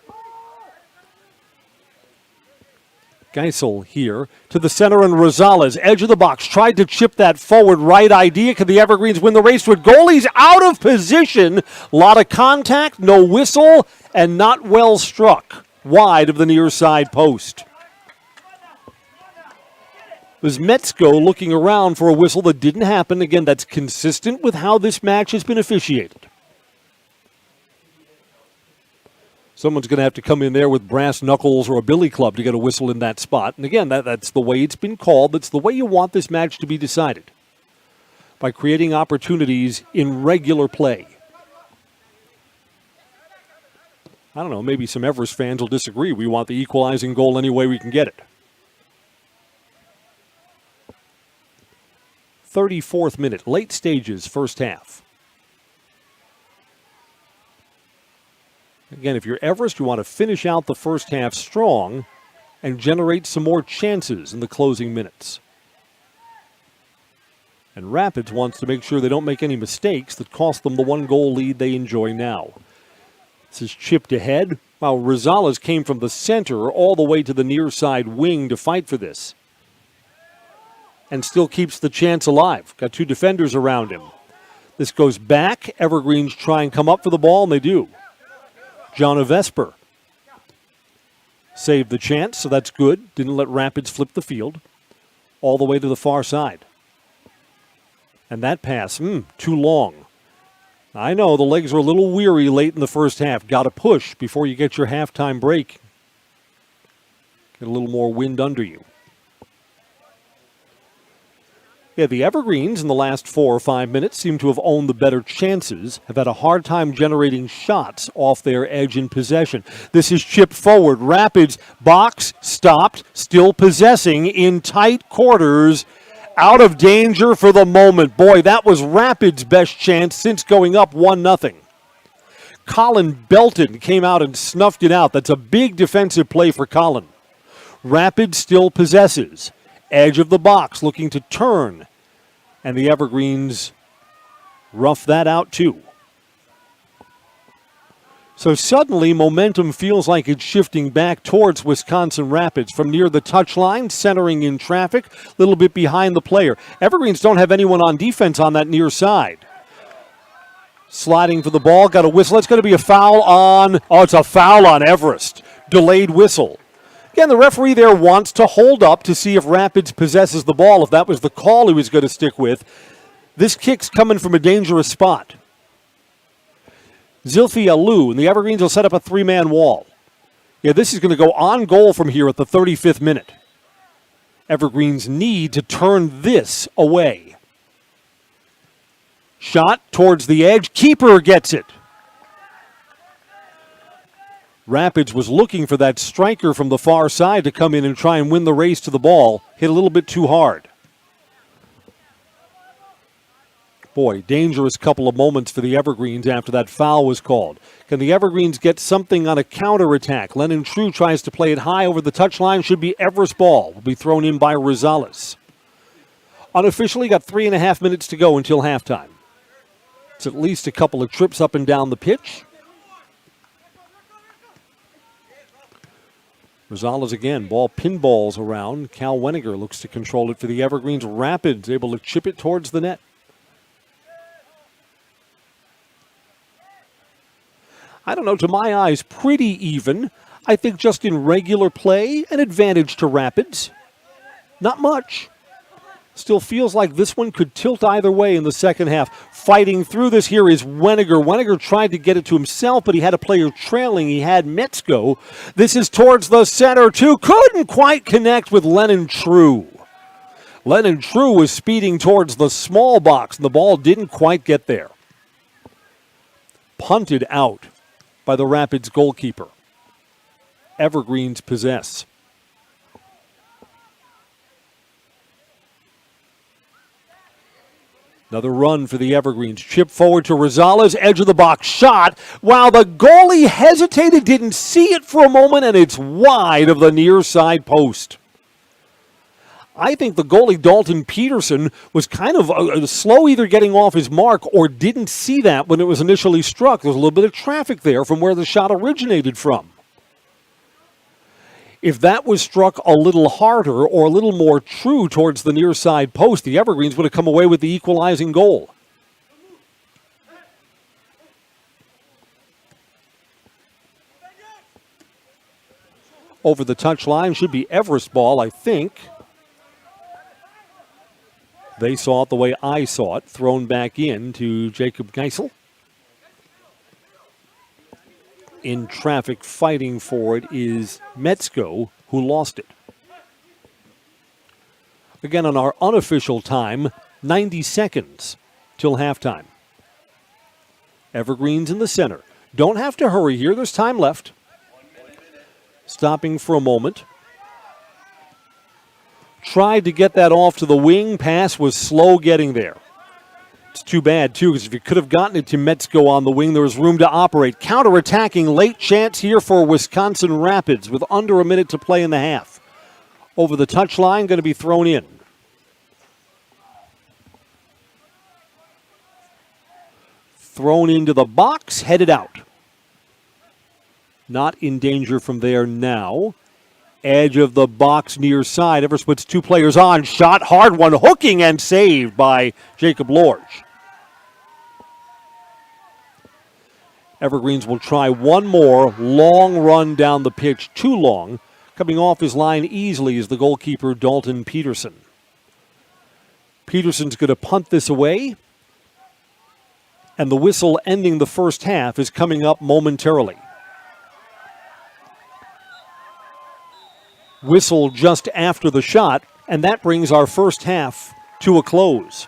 S1: Geisel here to the center, and Rosales, edge of the box, tried to chip that forward. Right idea. Can the Evergreens win the race to it? Goalie's out of position. A lot of contact, no whistle, and not well struck. Wide of the near side post. It was Metzko looking around for a whistle that didn't happen. Again, that's consistent with how this match has been officiated. Someone's going to have to come in there with brass knuckles or a billy club to get a whistle in that spot. And again, that's the way it's been called. That's the way you want this match to be decided, by creating opportunities in regular play. I don't know, maybe some Everest fans will disagree. We want the equalizing goal any way we can get it. 34th minute, late stages, first half. Again, if you're Everest, you want to finish out the first half strong and generate some more chances in the closing minutes. And Rapids wants to make sure they don't make any mistakes that cost them the 1-goal lead they enjoy now. This is chipped ahead, while Rosales came from the center all the way to the near side wing to fight for this. And still keeps the chance alive. Got 2 defenders around him. This goes back. Evergreens try and come up for the ball, and they do. John Vesper saved the chance, so that's good. Didn't let Rapids flip the field. All the way to the far side. And that pass, too long. I know the legs were a little weary late in the first half. Got to push before you get your halftime break. Get a little more wind under you. Yeah, the Evergreens in the last 4 or 5 minutes seem to have owned the better chances, have had a hard time generating shots off their edge in possession. This is chipped forward. Rapids, box, stopped, still possessing in tight quarters, out of danger for the moment. Boy, that was Rapids' best chance since going up 1-0. Colin Belton came out and snuffed it out. That's a big defensive play for Colin. Rapids still possesses. Edge of the box, looking to turn. And the Evergreens rough that out too. So suddenly, momentum feels like it's shifting back towards Wisconsin Rapids from near the touchline, centering in traffic, a little bit behind the player. Evergreens don't have anyone on defense on that near side. Sliding for the ball, got a whistle. It's going to be a foul on, it's a foul on Everest. Delayed whistle. Again, the referee there wants to hold up to see if Rapids possesses the ball, if that was the call he was going to stick with. This kick's coming from a dangerous spot. Zilfi Alou, and the Evergreens will set up a 3-man wall. Yeah, this is going to go on goal from here at the 35th minute. Evergreens need to turn this away. Shot towards the edge. Keeper gets it. Rapids was looking for that striker from the far side to come in and try and win the race to the ball. Hit a little bit too hard. Boy, dangerous couple of moments for the Evergreens after that foul was called. Can the Evergreens get something on a counterattack? Lennon True tries to play it high over the touchline. Should be Everest ball. Will be thrown in by Rosales. Unofficially got 3.5 minutes to go until halftime. It's at least a couple of trips up and down the pitch. Rosales again, ball pinballs around. Cal Weniger looks to control it for the Evergreens. Rapids able to chip it towards the net. I don't know, to my eyes, pretty even. I think just in regular play, an advantage to Rapids. Not much. Still feels like this one could tilt either way in the second half. Fighting through this here is Weniger. Weniger tried to get it to himself, but he had a player trailing. He had Metzko. This is towards the center, too. Couldn't quite connect with Lennon True. Lennon True was speeding towards the small box, and the ball didn't quite get there. Punted out by the Rapids goalkeeper. Evergreens possess. Another run for the Evergreens. Chip forward to Rosales, edge of the box shot. While the goalie hesitated, didn't see it for a moment, and it's wide of the near side post. I think the goalie, Dalton Peterson, was kind of slow either getting off his mark or didn't see that when it was initially struck. There was a little bit of traffic there from where the shot originated from. If that was struck a little harder or a little more true towards the near side post, the Evergreens would have come away with the equalizing goal. Over the touchline should be Everest ball, I think. They saw it the way I saw it, thrown back in to Jacob Geisel. In traffic fighting for it is Metzko, who lost it. Again, on our unofficial time, 90 seconds till halftime. Evergreens in the center. Don't have to hurry here. There's time left. Stopping for a moment. Tried to get that off to the wing. Pass was slow getting there. It's too bad, too, because if you could have gotten it to Metzko on the wing, there was room to operate. Counter-attacking, late chance here for Wisconsin Rapids with under a minute to play in the half. Over the touchline, going to be thrown in. Thrown into the box, headed out. Not in danger from there now. Edge of the box near side. Everest puts two players on. Shot, hard one, hooking and saved by Jacob Lorge. Evergreens will try one more long run down the pitch, too long. Coming off his line easily is the goalkeeper, Dalton Peterson. Peterson's going to punt this away. And the whistle ending the first half is coming up momentarily. Whistle just after the shot, and that brings our first half to a close.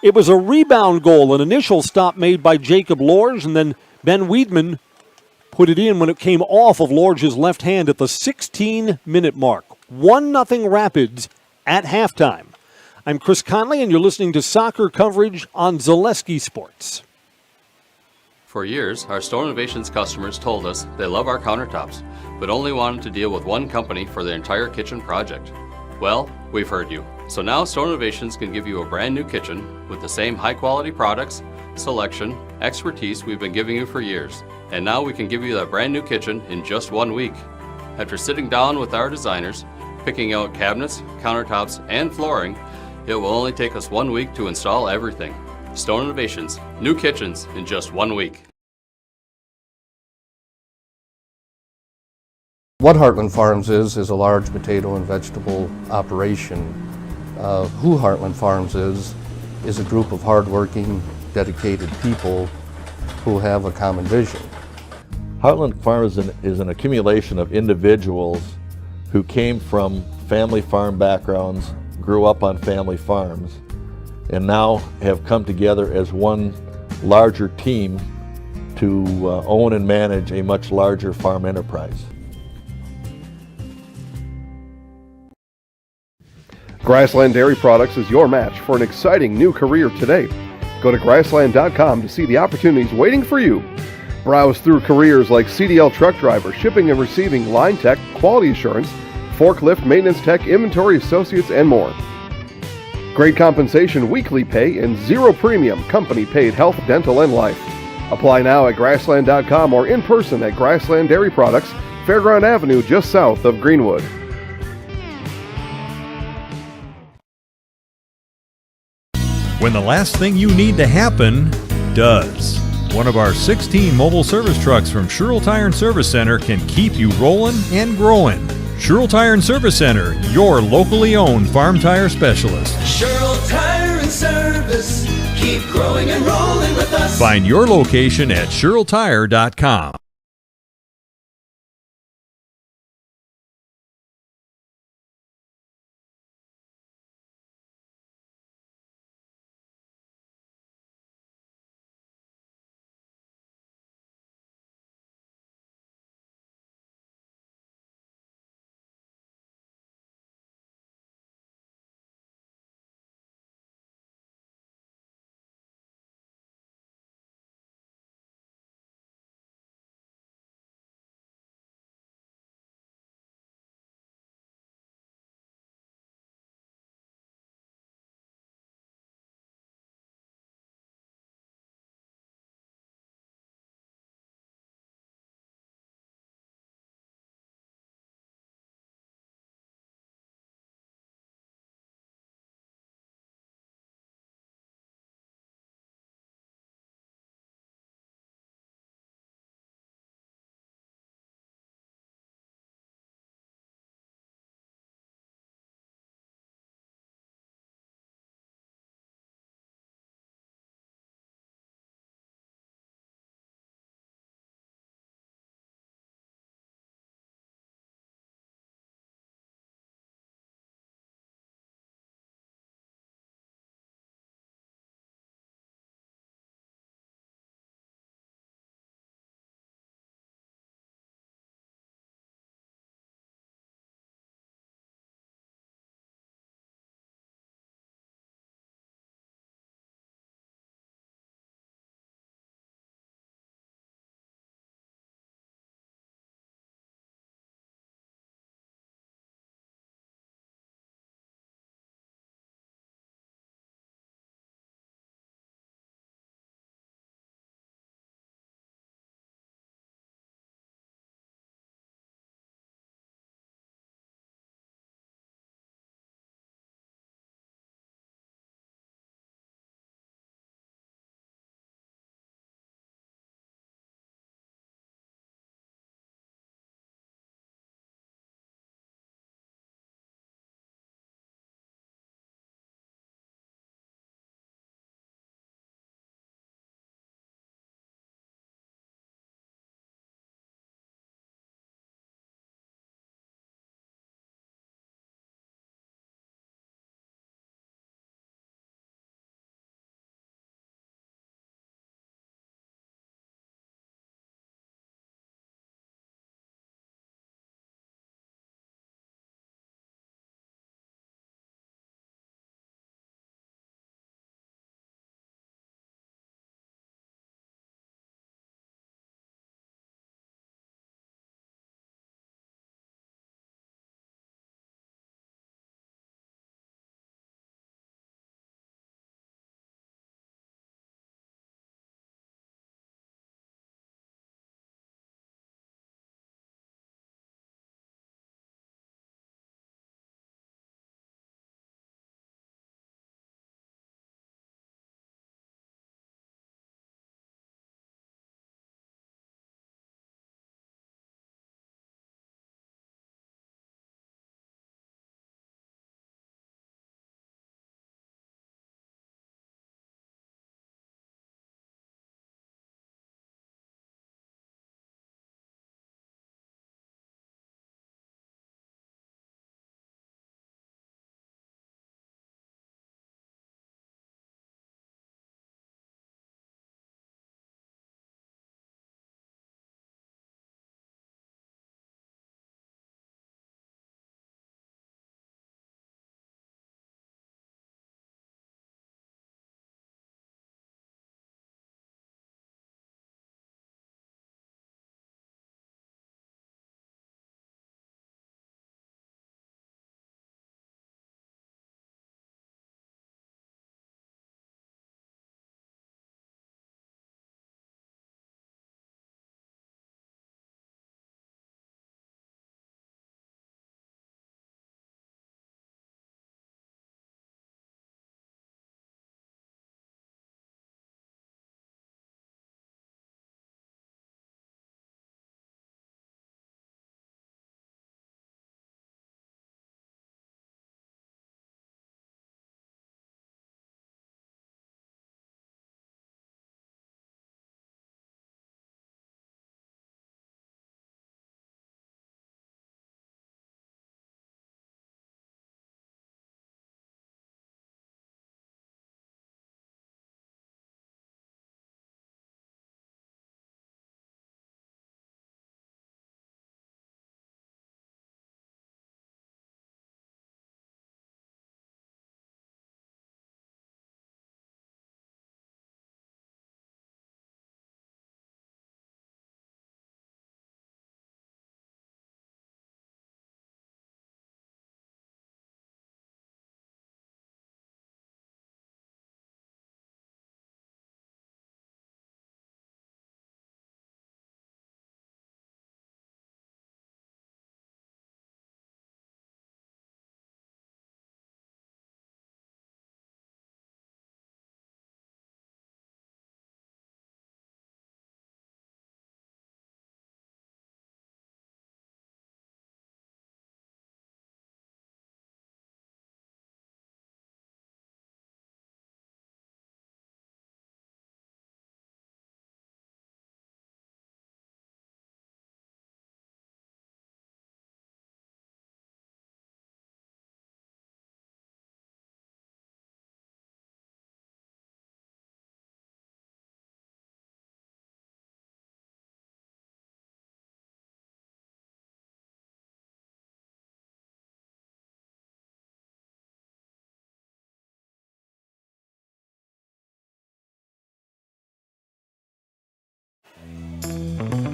S1: It was a rebound goal, an initial stop made by Jacob Lorge, and then Ben Weidman put it in when it came off of Lorge's left hand at the 16-minute mark. 1-0 Rapids at halftime. I'm Chris Conley, and you're listening to soccer coverage on Zaleski Sports.
S11: For years, our Store Innovations customers told us they love our countertops, but only wanted to deal with one company for their entire kitchen project. Well, we've heard you. So now Store Innovations can give you a brand new kitchen with the same high quality products, selection, expertise we've been giving you for years. And now we can give you that brand new kitchen in just 1 week. After sitting down with our designers, picking out cabinets, countertops, and flooring, it will only take us 1 week to install everything. Stone Innovations, new kitchens in just 1 week.
S12: What Heartland Farms is a large potato and vegetable operation. Who Heartland Farms is a group of hardworking, dedicated people who have a common vision.
S13: Heartland Farms is an accumulation of individuals who came from family farm backgrounds, grew up on family farms, and now have come together as one larger team to own and manage a much larger farm enterprise.
S9: Grassland Dairy Products is your match for an exciting new career today. Go to grassland.com to see the opportunities waiting for you. Browse through careers like CDL truck driver, shipping and receiving, line tech, quality assurance, forklift maintenance tech, inventory associates, and more. Great compensation, weekly pay, and zero premium company paid health, dental, and life. Apply now at grassland.com or in person at Grassland Dairy Products, Fairground Avenue, just south of Greenwood.
S14: When the last thing you need to happen does. One of our 16 mobile service trucks from Sherrill Tire and Service Center can keep you rolling and growing. Sherrill Tire and Service Center, your locally owned farm tire specialist.
S15: Sherrill Tire and Service, keep growing and rolling with us.
S14: Find your location at SherrillTire.com.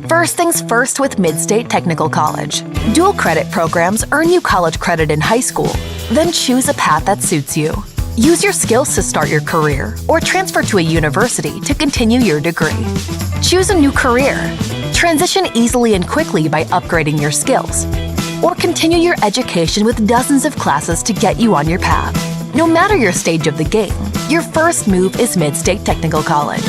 S16: First things first with Mid-State Technical College. Dual credit programs earn you college credit in high school. Then choose a path that suits you. Use your skills to start your career or transfer to a university to continue your degree. Choose a new career. Transition easily and quickly by upgrading your skills. Or continue your education with dozens of classes to get you on your path. No matter your stage of the game, your first move is Mid-State Technical College.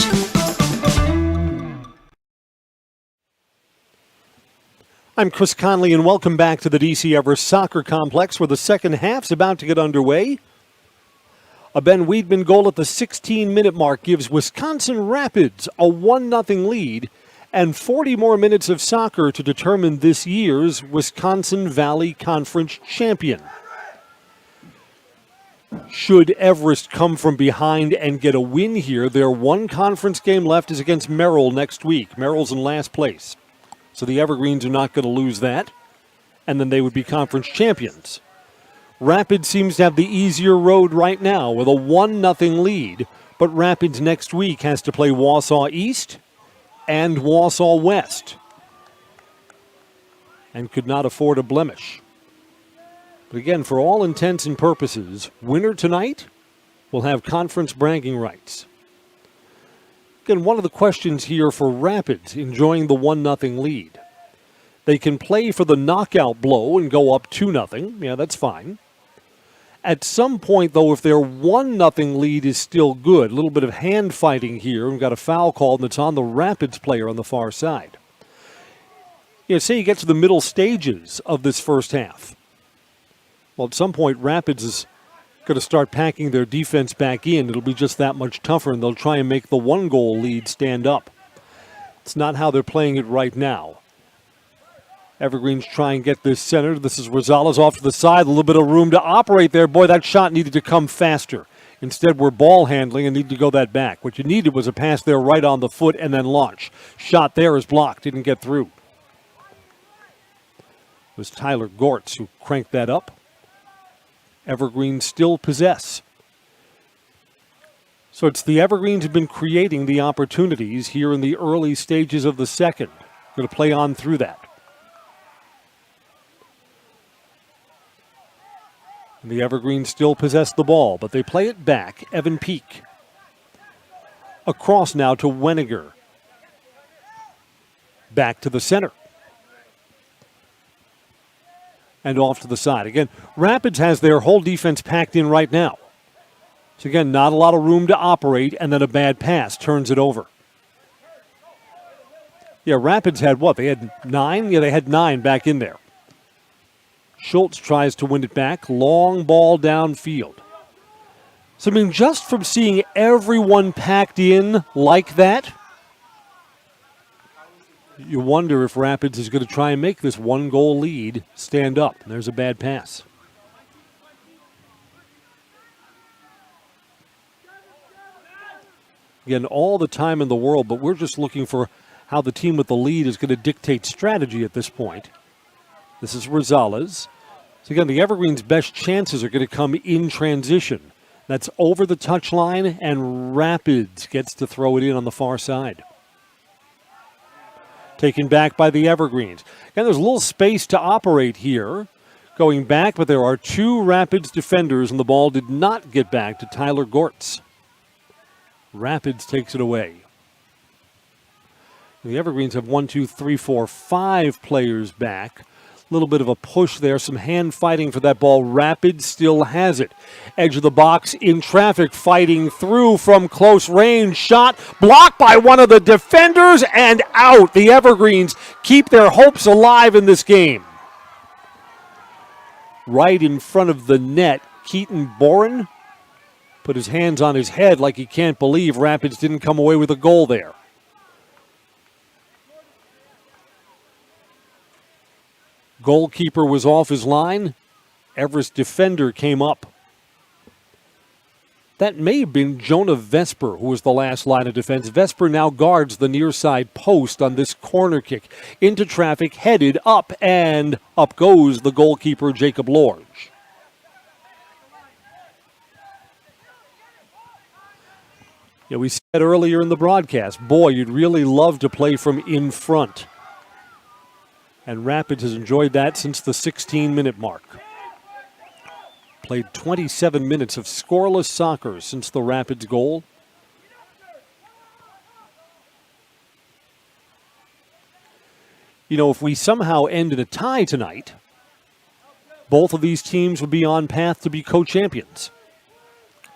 S1: I'm Chris Conley, and welcome back to the DC Everest Soccer Complex, where the second half's about to get underway. A Ben Weidman goal at the 16-minute mark gives Wisconsin Rapids a 1-0 lead, and 40 more minutes of soccer to determine this year's Wisconsin Valley Conference champion. Should Everest come from behind and get a win here, their one conference game left is against Merrill next week. Merrill's in last place, so the Evergreens are not going to lose that, and then they would be conference champions. Rapids seems to have the easier road right now with a 1-0 lead, but Rapids next week has to play Wausau East and Wausau West, and could not afford a blemish. But again, for all intents and purposes, winner tonight will have conference bragging rights. Again, one of the questions here for Rapids enjoying the 1-0 lead. They can play for the knockout blow and go up 2-0. Yeah, that's fine. At some point, though, if their 1-0 lead is still good, a little bit of hand fighting here, we've got a foul called, and it's on the Rapids player on the far side. Say you get to the middle stages of this first half. Well, at some point, Rapids is going to start packing their defense back in. It'll be just that much tougher, and they'll try and make the 1-goal lead stand up. It's not how they're playing it right now. Evergreens try and get this centered. This is Rosales off to the side. A little bit of room to operate there. Boy, that shot needed to come faster. Instead, we're ball handling and need to go that back. What you needed was a pass there right on the foot and then launch. Shot there is blocked. Didn't get through. It was Tyler Gortz who cranked that up. Evergreens still possess. So it's the Evergreens who've been creating the opportunities here in the early stages of the second. Going to play on through that. And the Evergreens still possess the ball, but they play it back. Evan Peak. Across now to Weniger. Back to the center. And off to the side. Again, Rapids has their whole defense packed in right now. So again, not a lot of room to operate, and then a bad pass turns it over. Yeah, Rapids had what? They had 9? Yeah, they had 9 back in there. Schultz tries to win it back. Long ball downfield. So, I mean, just from seeing everyone packed in like that, you wonder if Rapids is going to try and make this 1-goal lead stand up. And there's a bad pass. Again, all the time in the world, but we're just looking for how the team with the lead is going to dictate strategy at this point. This is Rosales. So again, the Evergreens' best chances are going to come in transition. That's over the touchline, and Rapids gets to throw it in on the far side. Taken back by the Evergreens. Again, there's a little space to operate here. Going back, but there are 2 Rapids defenders, and the ball did not get back to Tyler Gortz. Rapids takes it away. The Evergreens have 5 players back. A little bit of a push there, some hand fighting for that ball. Rapids still has it. Edge of the box in traffic, fighting through from close range. Shot blocked by one of the defenders and out. The Evergreens keep their hopes alive in this game. Right in front of the net, Keaton Boren put his hands on his head like he can't believe Rapids didn't come away with a goal there. Goalkeeper was off his line. Everest defender came up. That may have been Jonah Vesper, who was the last line of defense. Vesper now guards the near side post on this corner kick. Into traffic, headed up, and up goes the goalkeeper, Jacob Lorge. Yeah, we said earlier in the broadcast, boy, you'd really love to play from in front. And Rapids has enjoyed that since the 16-minute mark. Played 27 minutes of scoreless soccer since the Rapids goal. You know, if we somehow end in a tie tonight, both of these teams would be on path to be co-champions.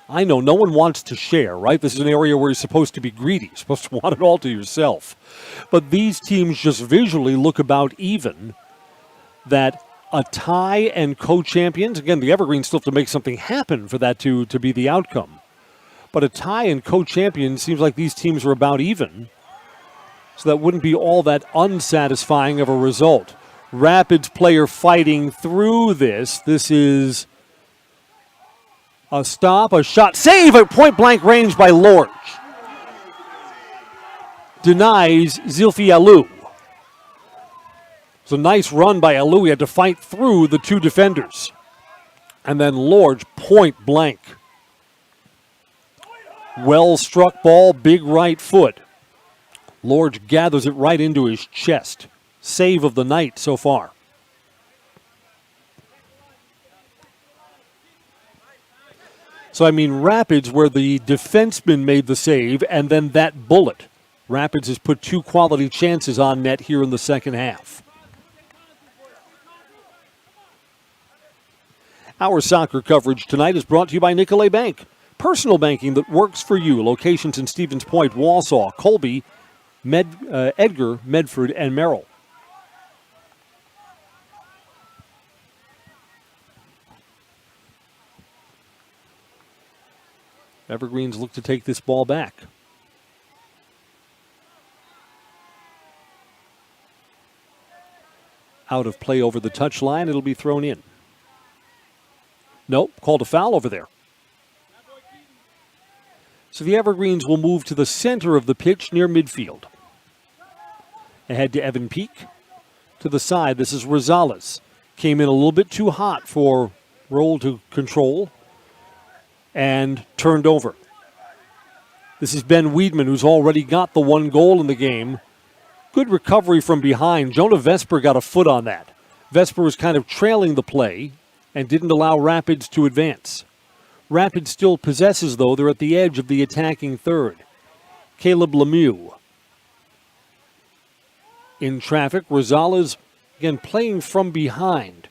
S1: I know no one wants to share, right? This is an area where you're supposed to be greedy. You're supposed to want it all to yourself. But these teams just visually look about even. That a tie and co-champions, again, the Evergreens still have to make something happen for that to be the outcome. But a tie and co-champions seems like these teams are about even. So that wouldn't be all that unsatisfying of a result. Rapids player fighting through this. This is a stop, a shot, save at point-blank range by Lorge. Denies Zilfi Alou. It's a nice run by Alou. He had to fight through the two defenders. And then Lorge, point-blank. Well-struck ball, big right foot. Lorge gathers it right into his chest. Save of the night so far. So, I mean, Rapids, where the defenseman made the save, and then that bullet. Rapids has put two quality chances on net here in the second half. Our soccer coverage tonight is brought to you by Nicolay Bank. Personal banking that works for you. Locations in Stevens Point, Wausau, Colby, Edgar, Medford, and Merrill. Evergreens look to take this ball back. Out of play over the touchline, it'll be thrown in. Nope, called a foul over there. So the Evergreens will move to the center of the pitch near midfield. Ahead to Evan Peak. To the side, this is Rosales. Came in a little bit too hot for Roll to control. And turned over. This is Ben Weidman, who's already got the one goal in the game. Good recovery from behind. Jonah Vesper got a foot on that. Vesper was kind of trailing the play and didn't allow Rapids to advance. Rapids still possesses, though. They're at the edge of the attacking third. Caleb Lemieux. In traffic, Rosales, again, playing from behind.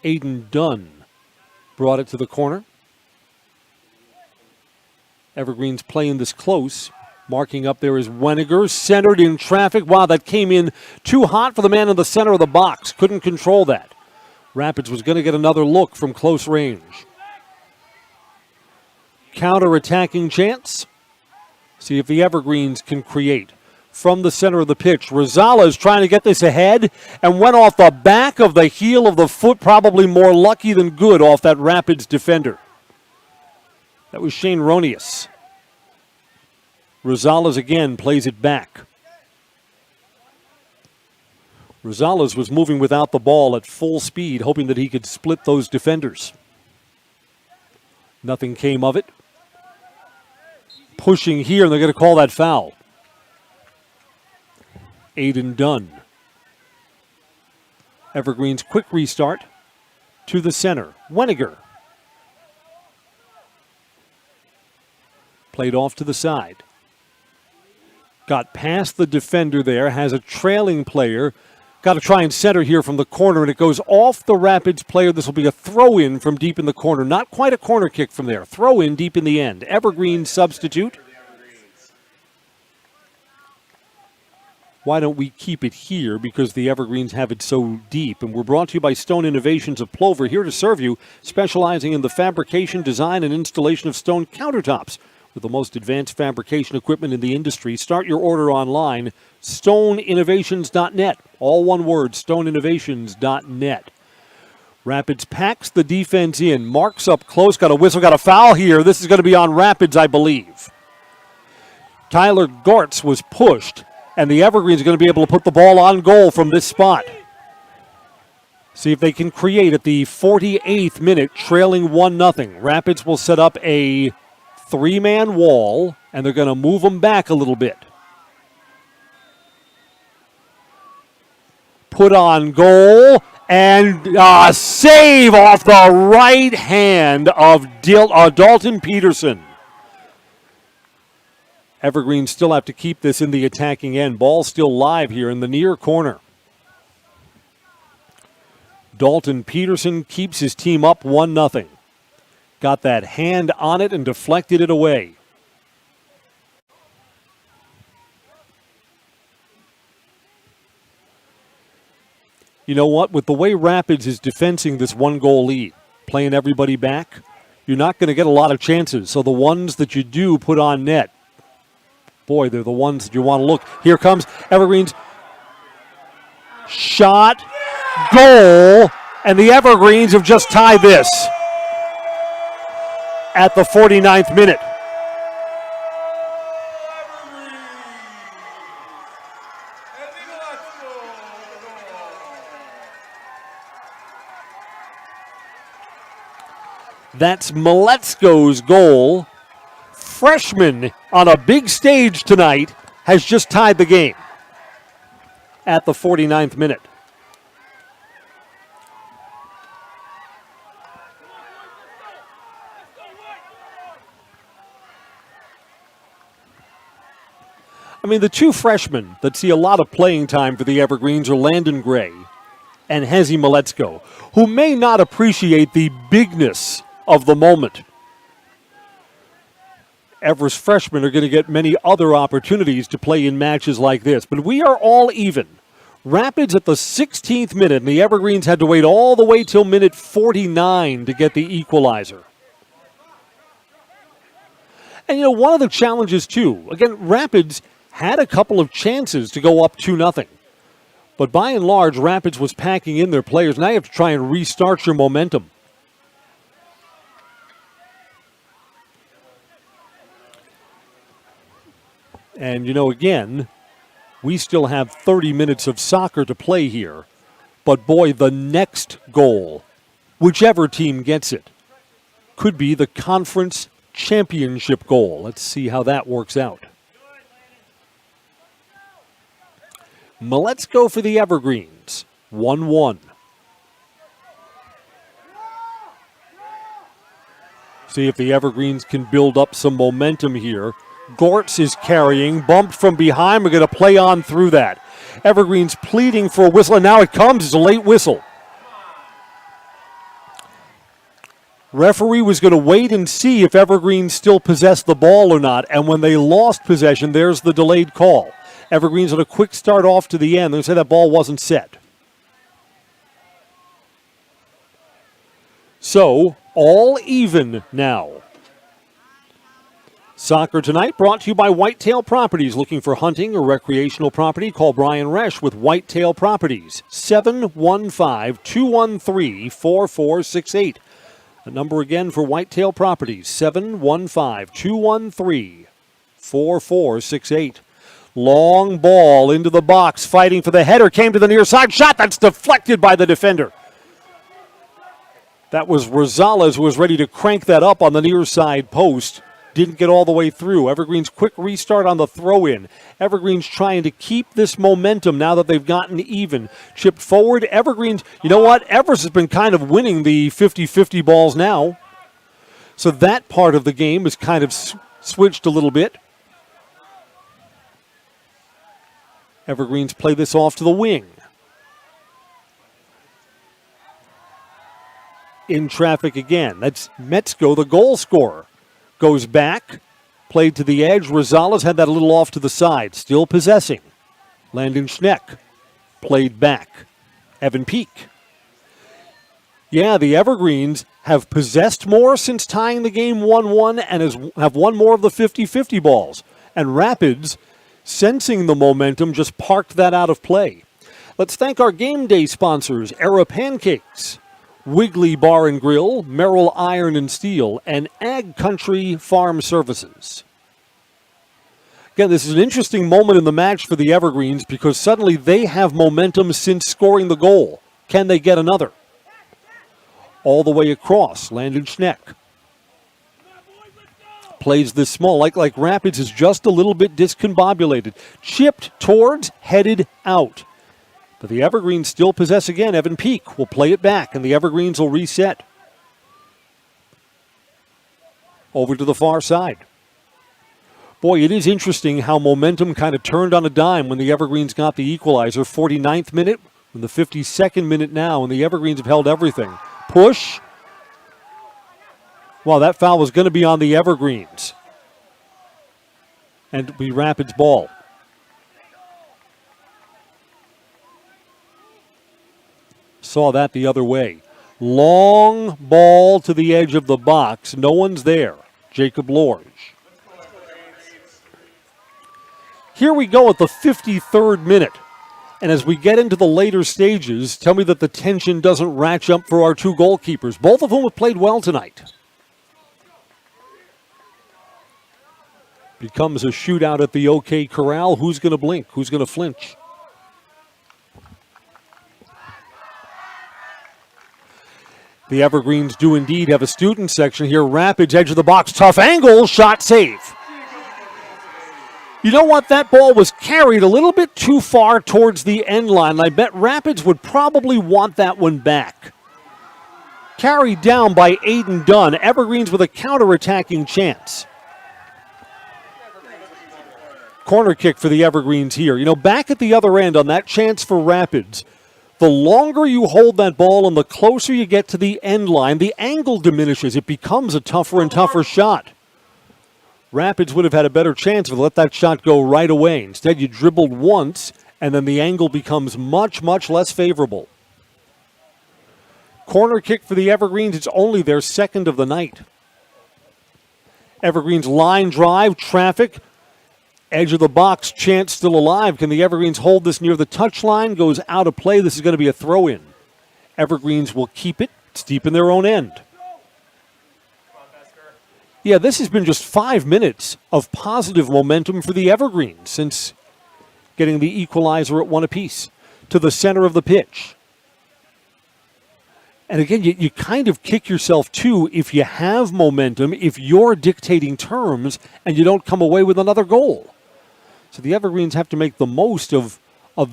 S1: Aiden Dunn brought it to the corner. Evergreens playing this close. Marking up there is Weniger, centered in traffic. Wow, that came in too hot for the man in the center of the box. Couldn't control that. Rapids was going to get another look from close range. Counter-attacking chance. See if the Evergreens can create. From the center of the pitch, Rosales trying to get this ahead and went off the back of the heel of the foot, probably more lucky than good off that Rapids defender. That was Shane Ronius. Rosales again plays it back. Rosales was moving without the ball at full speed, hoping that he could split those defenders. Nothing came of it. Pushing here, and they're going to call that foul. Aiden Dunn. Evergreen's quick restart to the center. Weniger. Played off to the side. Got past the defender there, has a trailing player. Got to try and center here from the corner, and it goes off the Rapids player. This will be a throw-in from deep in the corner. Not quite a corner kick from there. Throw-in deep in the end. Evergreen substitute. Why don't we keep it here? Because the Evergreens have it so deep. And we're brought to you by Stone Innovations of Plover, here to serve you, specializing in the fabrication, design, and installation of stone countertops. With the most advanced fabrication equipment in the industry. Start your order online, stoneinnovations.net. All one word, stoneinnovations.net. Rapids packs the defense in. Marks up close, got a whistle, got a foul here. This is going to be on Rapids, I believe. Tyler Gartz was pushed, and the Evergreens are going to be able to put the ball on goal from this spot. See if they can create at the 48th minute, trailing 1-0. Rapids will set up a three-man wall, and they're going to move them back a little bit. put on goal, and a save off the right hand of Dalton Peterson. Evergreen still have to keep this in the attacking end. Ball still live here in the near corner. Dalton Peterson keeps his team up 1-0. Got that hand on it and deflected it away. You know what? With the way Rapids is defending this 1-goal lead, playing everybody back, you're not going to get a lot of chances. So the ones that you do put on net, boy, they're the ones that you want to look. Here comes Evergreen's shot, goal, and the Evergreens have just tied this at the 49th minute. That's Maletzko's goal. Freshman on a big stage tonight has just tied the game at the 49th minute. I mean, the two freshmen that see a lot of playing time for the Evergreens are Landon Gray and Hezi Maletzko, who may not appreciate the bigness of the moment. Everest freshmen are going to get many other opportunities to play in matches like this, but we are all even. Rapids at the 16th minute, and the Evergreens had to wait all the way till minute 49 to get the equalizer. And, you know, one of the challenges, too, again, Rapids had a couple of chances to go up 2-0. But by and large, Rapids was packing in their players. Now you have to try and restart your momentum. And, you know, again, we still have 30 minutes of soccer to play here. But, boy, the next goal, whichever team gets it, could be the conference championship goal. Let's see how that works out. Maletzko for the Evergreens, 1-1. See if the Evergreens can build up some momentum here. Gortz is carrying, bumped from behind. We're going to play on through that. Evergreens pleading for a whistle, and now it comes. It's a late whistle. Referee was going to wait and see if Evergreens still possessed the ball or not, and when they lost possession, there's the delayed call. Evergreens had a quick start off to the end. They said that ball wasn't set. So, all even now. Soccer tonight brought to you by Whitetail Properties. Looking for hunting or recreational property? Call Brian Resch with Whitetail Properties. 715-213-4468. The number again for Whitetail Properties. 715-213-4468. Long ball into the box, fighting for the header, came to the near side, shot, that's deflected by the defender. That was Rosales, who was ready to crank that up on the near side post. Didn't get all the way through. Evergreen's quick restart on the throw-in. Evergreen's trying to keep this momentum now that they've gotten even. Chipped forward, Evergreen's, you know what? Everest has been kind of winning the 50-50 balls now. So that part of the game is kind of switched a little bit. Evergreens play this off to the wing. In traffic again. That's Metzko, the goal scorer. Goes back, played to the edge. Rosales had that a little off to the side. Still possessing. Landon Schneck played back. Evan Peak. Yeah, the Evergreens have possessed more since tying the game 1-1 and have won more of the 50-50 balls. And Rapids, sensing the momentum, just parked that out of play. Let's thank our game day sponsors, Era Pancakes, Wiggly Bar and Grill, Merrill Iron and Steel, and Ag Country Farm Services. Again, this is an interesting moment in the match for the Evergreens because suddenly they have momentum since scoring the goal. Can they get another? All the way across, Landon Schneck. Plays this small, like Rapids is just a little bit discombobulated. Chipped towards, headed out. But the Evergreens still possess again. Evan Peak will play it back, and the Evergreens will reset. Over to the far side. Boy, it is interesting how momentum kind of turned on a dime when the Evergreens got the equalizer. 49th minute, in the 52nd minute now, and the Evergreens have held everything. Push. Well, that foul was going to be on the Evergreens. And be Rapids ball. Saw that the other way. Long ball to the edge of the box. No one's there. Jacob Lorge. Here we go at the 53rd minute. And as we get into the later stages, tell me that the tension doesn't ratchet up for our two goalkeepers, both of whom have played well tonight. Becomes a shootout at the OK Corral. Who's going to blink? Who's going to flinch? The Evergreens do indeed have a student section here. Rapids, edge of the box, tough angle, shot save. You know what? That ball was carried a little bit too far towards the end line. I bet Rapids would probably want that one back. Carried down by Aiden Dunn. Evergreens with a counter-attacking chance. Corner kick for the Evergreens here. You know, back at the other end on that chance for Rapids, the longer you hold that ball and the closer you get to the end line, the angle diminishes. It becomes a tougher and tougher shot. Rapids would have had a better chance if they let that shot go right away. Instead, you dribbled once, and then the angle becomes much, much less favorable. Corner kick for the Evergreens. It's only their second of the night. Evergreens line drive, traffic. Edge of the box, chance still alive. Can the Evergreens hold this near the touchline? Goes out of play. This is going to be a throw-in. Evergreens will keep it. It's deep in their own end. Yeah, this has been just 5 minutes of positive momentum for the Evergreens since getting the equalizer at one apiece. To the center of the pitch. And again, you kind of kick yourself too if you have momentum, if you're dictating terms and you don't come away with another goal. So the Evergreens have to make the most of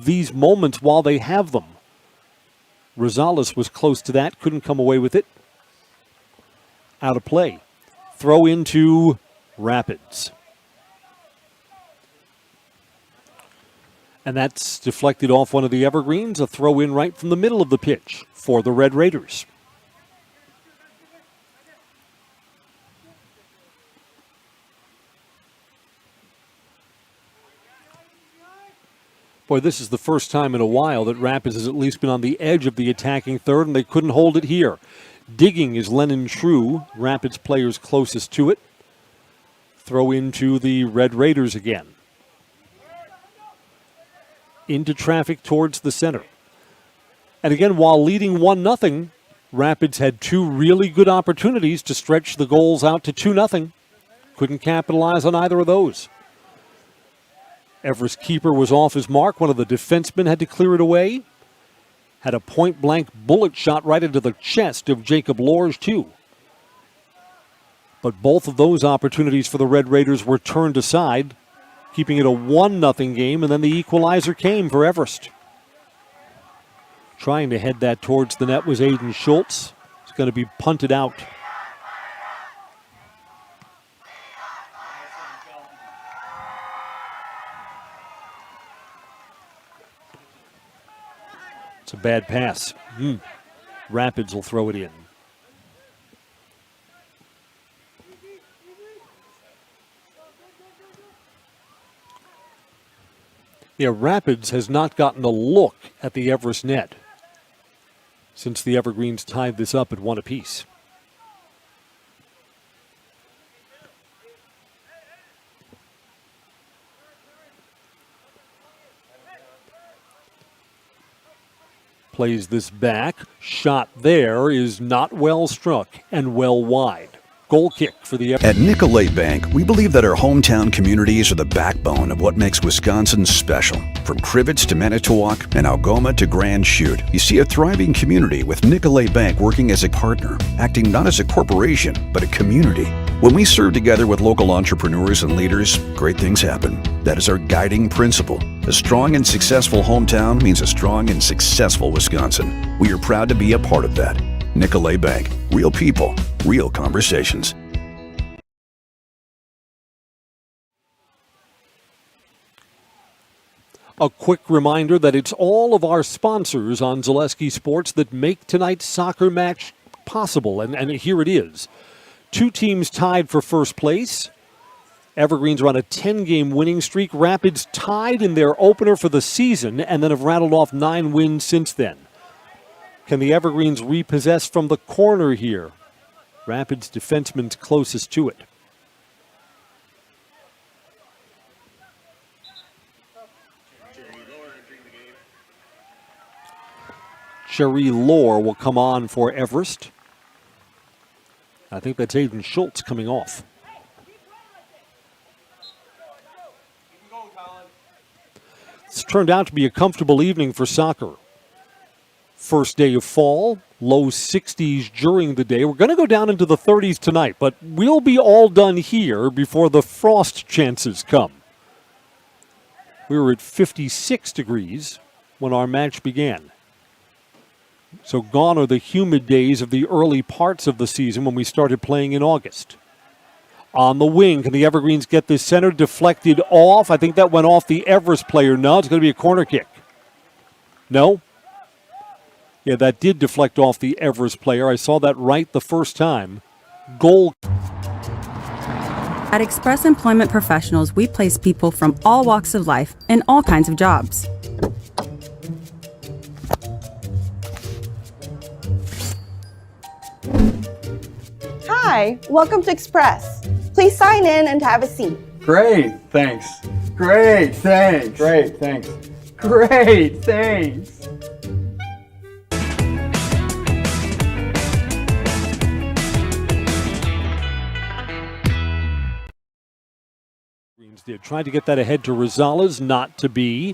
S1: these moments while they have them. Rosales was close to that, couldn't come away with it. Out of play. Throw into Rapids. And that's deflected off one of the Evergreens. A throw in right from the middle of the pitch for the Red Raiders. Boy, this is the first time in a while that Rapids has at least been on the edge of the attacking third, and they couldn't hold it here. Digging is Lennon True, Rapids players closest to it. Throw into the Red Raiders again. Into traffic towards the center. And again, while leading 1-0, Rapids had two really good opportunities to stretch the goals out to 2-0. Couldn't capitalize on either of those. Everest keeper was off his mark. One of the defensemen had to clear it away. Had a point-blank bullet shot right into the chest of Jacob Lorge, too. But both of those opportunities for the Red Raiders were turned aside, keeping it a 1-0 game, and then the equalizer came for Everest. Trying to head that towards the net was Aiden Schultz. It's going to be punted out. It's a bad pass. Rapids will throw it in. Yeah, Rapids has not gotten a look at the Everest net since the Evergreens tied this up at one apiece. Plays this back. Shot there is not well struck and well wide. Goal kick for the
S17: At Nicolay Bank, we believe that our hometown communities are the backbone of what makes Wisconsin special. From Crivets to Manitowoc and Algoma to Grand Chute, you see a thriving community with Nicolay Bank working as a partner, acting not as a corporation, but a community. When we serve together with local entrepreneurs and leaders, great things happen. That is our guiding principle. A strong and successful hometown means a strong and successful Wisconsin. We are proud to be a part of that. Nicolet Bank. Real people, real conversations.
S1: A quick reminder that it's all of our sponsors on Zaleski Sports that make tonight's soccer match possible. And here it is. Two teams tied for first place. Evergreens are on a 10-game winning streak. Rapids tied in their opener for the season and then have rattled off 9 wins since then. Can the Evergreens repossess from the corner here? Rapids defenseman's closest to it. Jerry Lohr will come on for Everest. I think that's Aiden Schultz coming off. It's turned out to be a comfortable evening for soccer. First day of fall, low 60s during the day. We're going to go down into the 30s tonight, but we'll be all done here before the frost chances come. We were at 56 degrees when our match began. So gone are the humid days of the early parts of the season when we started playing in August. On the wing, can the Evergreens get this center deflected off? I think that went off the Everest player. No, it's going to be a corner kick. No? Yeah, that did deflect off the Everest player. I saw that right the first time. Goal.
S18: At Express Employment Professionals, we place people from all walks of life in all kinds of jobs.
S19: Hi, welcome to Express. Please sign in and have a seat.
S20: Great, thanks. Great, thanks. Great, thanks. Great, thanks.
S1: Did. Tried to get that ahead to Rosales, not to be.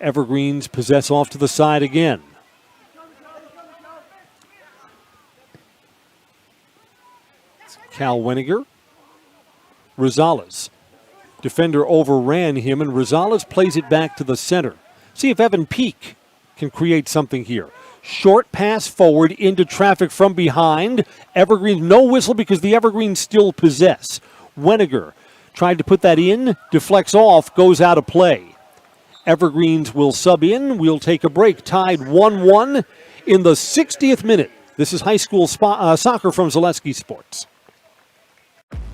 S1: Evergreens possess off to the side again. It's Cal Weniger. Rosales. Defender overran him, and Rosales plays it back to the center. See if Evan Peak can create something here. Short pass forward into traffic from behind. Evergreens, no whistle because the Evergreens still possess. Weniger tried to put that in, deflects off, goes out of play. Evergreens will sub in. We'll take a break. Tied 1-1 in the 60th minute. This is high school soccer from Zaleski Sports.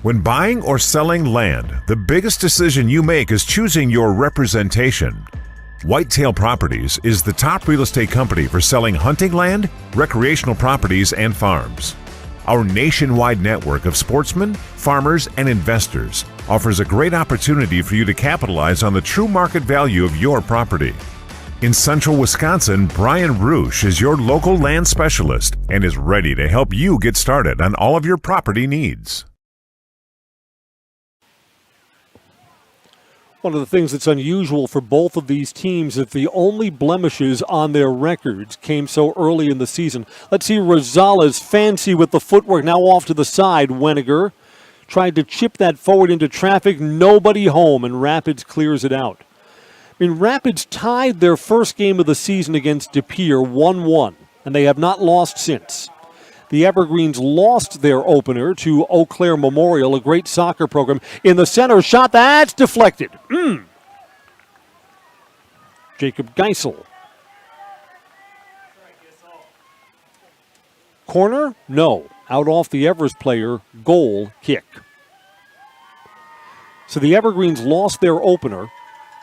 S21: When buying or selling land, the biggest decision you make is choosing your representation. Whitetail Properties is the top real estate company for selling hunting land, recreational properties, and farms. Our nationwide network of sportsmen, farmers, and investors offers a great opportunity for you to capitalize on the true market value of your property. In central Wisconsin, Brian Roosh is your local land specialist and is ready to help you get started on all of your property needs.
S1: One of the things that's unusual for both of these teams is the only blemishes on their records came so early in the season. Let's see Rosales fancy with the footwork, now off to the side. Weniger tried to chip that forward into traffic, nobody home, and Rapids clears it out. I mean, Rapids tied their first game of the season against De Pere 1-1, and they have not lost since. The Evergreens lost their opener to Eau Claire Memorial, a great soccer program. In the center, shot that's deflected. Jacob Geisel. Corner? No. Out off the Everest player, goal kick. So the Evergreens lost their opener.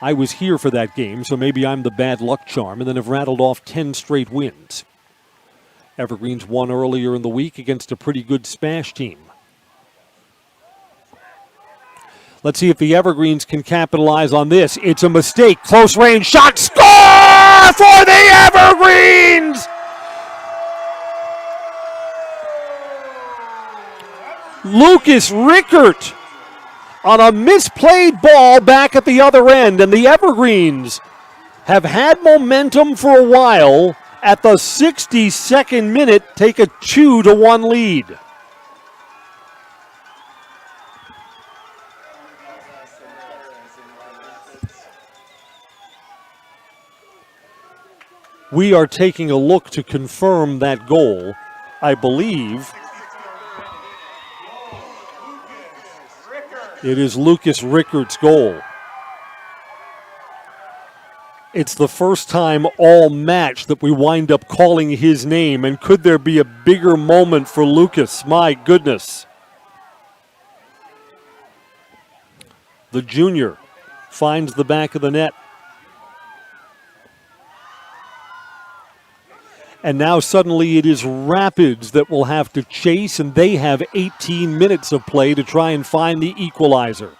S1: I was here for that game, so maybe I'm the bad luck charm, and then have rattled off 10 straight wins. Evergreens won earlier in the week against a pretty good Smash team. Let's see if the Evergreens can capitalize on this. It's a mistake. Close range shot. Score for the Evergreens! Lucas Rickert on a misplayed ball back at the other end, and the Evergreens have had momentum for a while. At the 62nd minute, take a 2-1 lead. We are taking a look to confirm that goal. I believe it is Lucas Rickert's goal. It's the first time all match that we wind up calling his name, and could there be a bigger moment for Lucas? My goodness. The junior finds the back of the net. And now suddenly it is Rapids that will have to chase, and they have 18 minutes of play to try and find the equalizer.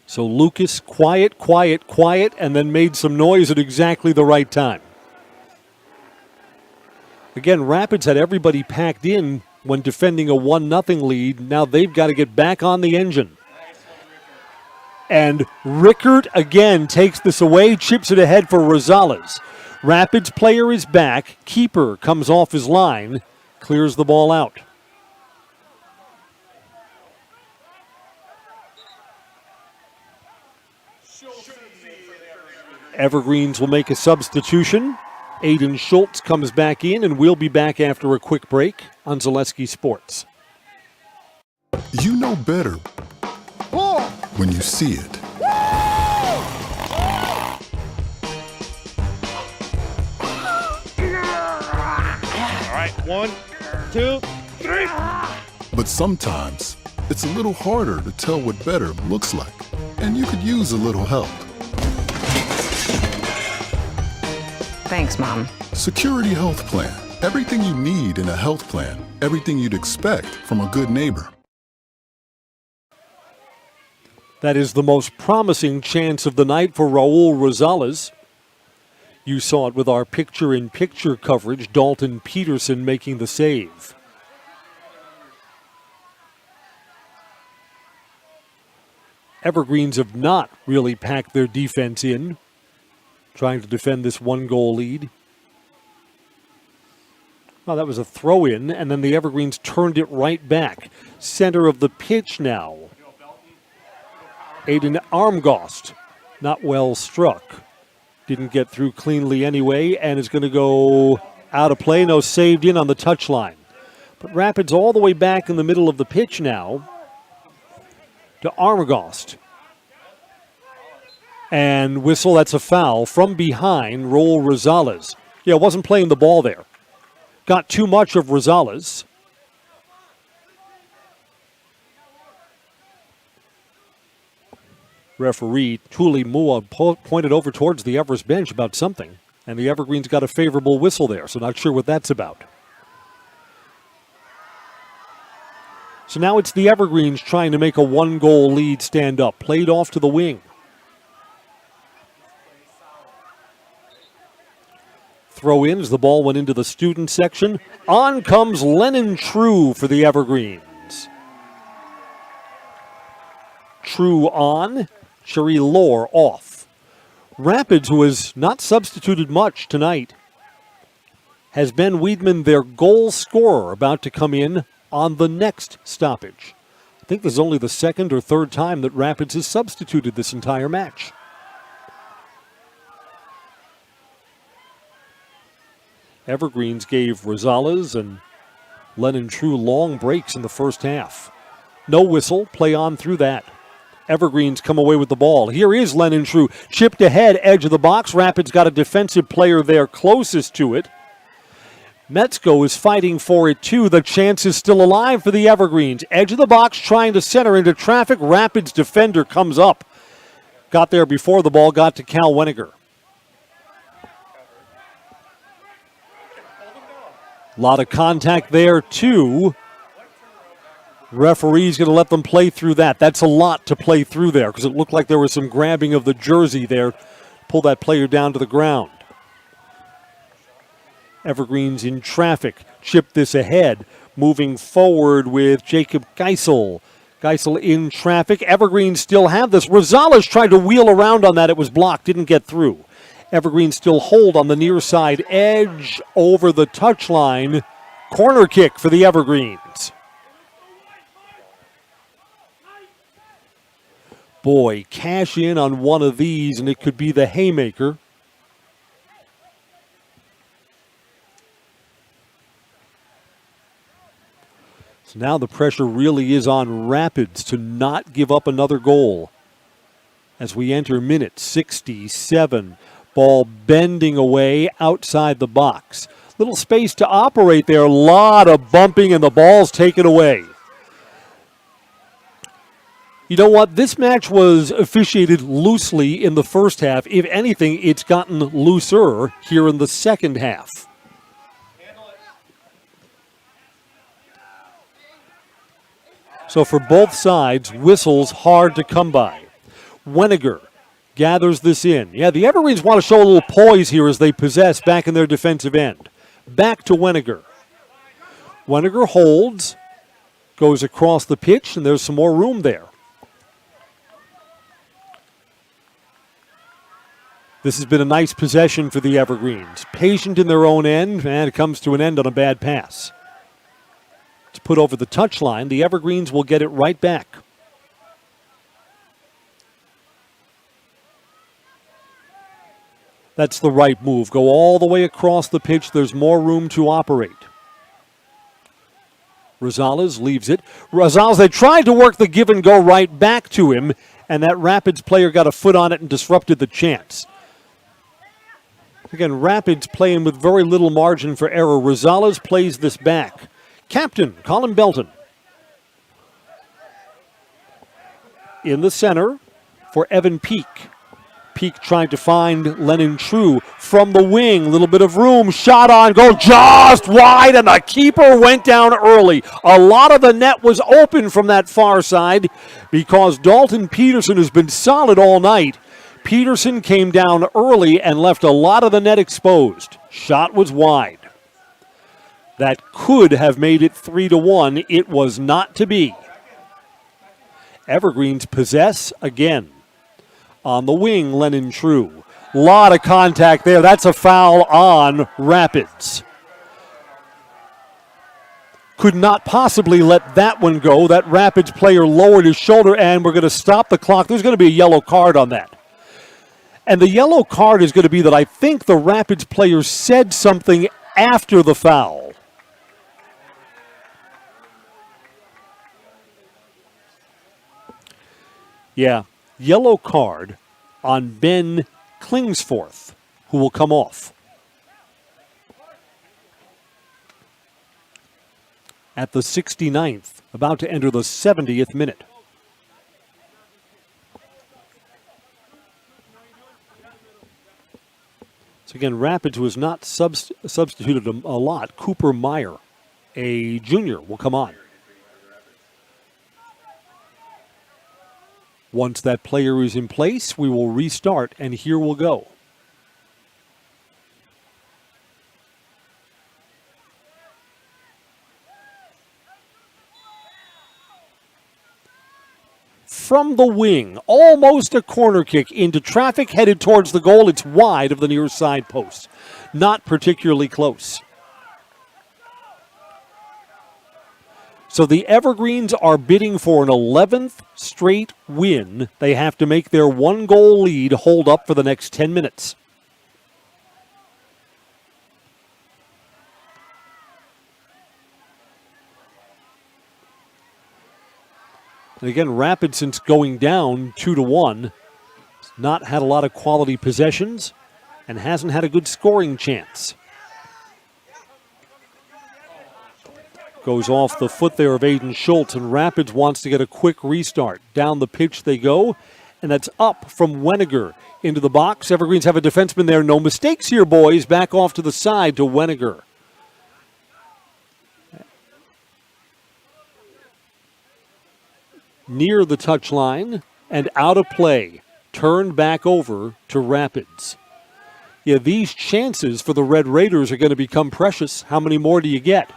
S1: So Lucas, quiet, and then made some noise at exactly the right time. Again, Rapids had everybody packed in when defending a 1-0 lead. Now they've got to get back on the engine. And Rickert again takes this away, chips it ahead for Rosales. Rapids player is back. Keeper comes off his line, clears the ball out. Evergreens will make a substitution. Aiden Schultz comes back in, and we'll be back after a quick break on Zaleski Sports.
S3: You know better when you see it.
S22: All right, 1, 2, 3.
S3: But sometimes it's a little harder to tell what better looks like, and you could use a little help.
S23: Thanks, Mom.
S3: Security Health Plan. Everything you need in a health plan. Everything you'd expect from a good neighbor.
S1: That is the most promising chance of the night for Raul Rosales. You saw it with our picture-in-picture coverage, Dalton Peterson making the save. Evergreens have not really packed their defense in, trying to defend this 1-goal lead. Well, that was a throw-in, and then the Evergreens turned it right back. Center of the pitch now. Aiden Armgost, not well struck. Didn't get through cleanly anyway, and is going to go out of play. No, saved in on the touchline. But Rapids all the way back in the middle of the pitch now to Armgost. And whistle, that's a foul. From behind, Raul Rosales. Yeah, wasn't playing the ball there. Got too much of Rosales. Referee Tuli Mua pointed over towards the Everest bench about something, and the Evergreens got a favorable whistle there, so not sure what that's about. So now it's the Evergreens trying to make a 1-goal lead stand up. Played off to the wing. Throw in as the ball went into the student section. On comes Lennon True for the Evergreens. True on, Cherie Lohr off. Rapids, who has not substituted much tonight, has Ben Weidman, their goal scorer, about to come in on the next stoppage. I think this is only the second or third time that Rapids has substituted this entire match. Evergreens gave Rosales and Lennon True long breaks in the first half. No whistle, play on through that. Evergreens come away with the ball. Here is Lennon True, chipped ahead, edge of the box. Rapids got a defensive player there closest to it. Metzko is fighting for it too. The chance is still alive for the Evergreens. Edge of the box trying to center into traffic. Rapids defender comes up. Got there before the ball got to Cal Weniger. A lot of contact there, too. Referee's going to let them play through that. That's a lot to play through there because it looked like there was some grabbing of the jersey there. Pull that player down to the ground. Evergreens in traffic. Chip this ahead. Moving forward with Jacob Geisel. Geisel in traffic. Evergreens still have this. Rosales tried to wheel around on that. It was blocked. Didn't get through. Evergreen still hold on the near side edge over the touchline. Corner kick for the Evergreens. Boy, cash in on one of these, and it could be the haymaker. So now the pressure really is on Rapids to not give up another goal. As we enter minute 67, ball bending away outside the box. Little space to operate there, a lot of bumping, and the ball's taken away. You know what? This match was officiated loosely in the first half. If anything, it's gotten looser here in the second half. So for both sides, whistles hard to come by. Weniger gathers this in. Yeah, the Evergreens want to show a little poise here as they possess back in their defensive end. Back to Weniger. Weniger holds, goes across the pitch, and there's some more room there. This has been a nice possession for the Evergreens. Patient in their own end, and it comes to an end on a bad pass. It's put over the touchline. The Evergreens will get it right back. That's the right move. Go all the way across the pitch. There's more room to operate. Rosales leaves it. Rosales, they tried to work the give and go right back to him, and that Rapids player got a foot on it and disrupted the chance. Again, Rapids playing with very little margin for error. Rosales plays this back. Captain Colin Belton. In the center for Evan Peak. Peak trying to find Lennon True from the wing. A little bit of room. Shot on goal just wide, and the keeper went down early. A lot of the net was open from that far side because Dalton Peterson has been solid all night. Peterson came down early and left a lot of the net exposed. Shot was wide. That could have made it 3-1. It was not to be. Evergreens possess again. On the wing, Lennon True. Lot of contact there. That's a foul on Rapids. Could not possibly let that one go. That Rapids player lowered his shoulder, and we're going to stop the clock. There's going to be a yellow card on that. And the yellow card is going to be that I think the Rapids player said something after the foul. Yeah, yellow card on Ben Klingsforth, who will come off. At the 69th, about to enter the 70th minute. So again, Rapids was not substituted a lot. Cooper Meyer, a junior, will come on. Once that player is in place, we will restart, and here we'll go. From the wing, almost a corner kick into traffic headed towards the goal. It's wide of the near side post. Not particularly close. So the Evergreens are bidding for an 11th straight win. They have to make their one-goal lead hold up for the next 10 minutes. And again, Rapids, since going down 2-1, has not had a lot of quality possessions and hasn't had a good scoring chance. Goes off the foot there of Aiden Schultz, and Rapids wants to get a quick restart. Down the pitch they go, and that's up from Weniger into the box. Evergreens have a defenseman there. No mistakes here, boys. Back off to the side to Weniger. Near the touchline and out of play. Turned back over to Rapids. Yeah, these chances for the Red Raiders are going to become precious. How many more do you get?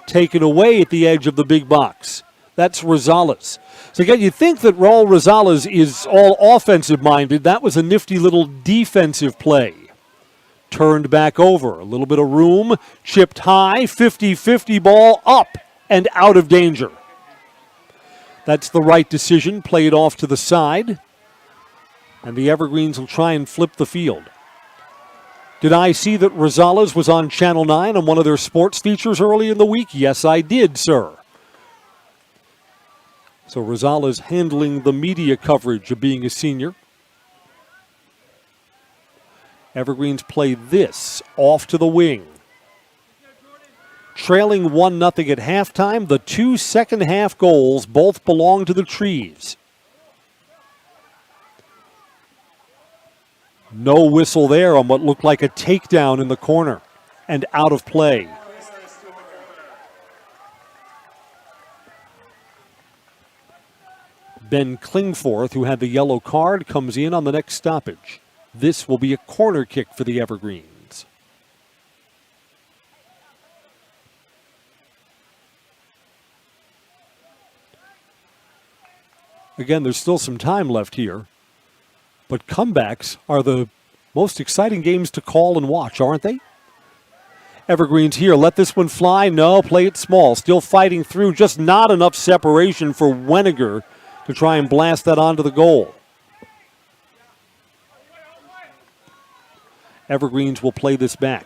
S1: Taken away at the edge of the big box. That's Rosales. So again, you think that Raul Rosales is all offensive-minded. That was a nifty little defensive play. Turned back over. A little bit of room. Chipped high. 50-50 ball up and out of danger. That's the right decision. Play it off to the side. And the Evergreens will try and flip the field. Did I see that Rosales was on Channel 9 on one of their sports features early in the week? Yes, I did, sir. So Rosales handling the media coverage of being a senior. Evergreens play this off to the wing. Trailing 1-0 at halftime. The 2 second-half goals both belong to the Trees. No whistle there on what looked like a takedown in the corner and out of play. Ben Klingforth, who had the yellow card, comes in on the next stoppage. This will be a corner kick for the Evergreens. Again, there's still some time left here. But comebacks are the most exciting games to call and watch, aren't they? Evergreens here, let this one fly. No, play it small. Still fighting through, just not enough separation for Weniger to try and blast that onto the goal. Evergreens will play this back.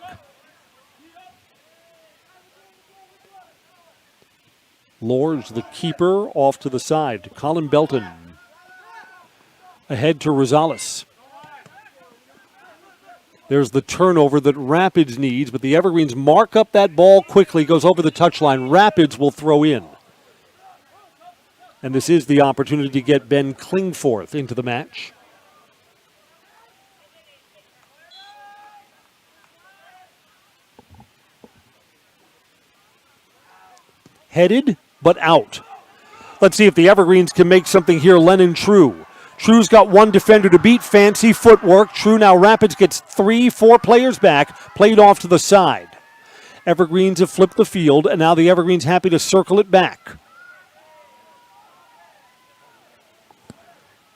S1: Lords, the keeper, off to the side. Colin Belton. Ahead to Rosales. There's the turnover that Rapids needs, but the Evergreens mark up that ball quickly, goes over the touchline. Rapids will throw in. And this is the opportunity to get Ben Klingforth into the match. Headed, but out. Let's see if the Evergreens can make something here. Lennon True. True's got one defender to beat. Fancy footwork. True now Rapids gets 3-4 players back. Played off to the side. Evergreens have flipped the field, and now the Evergreens happy to circle it back.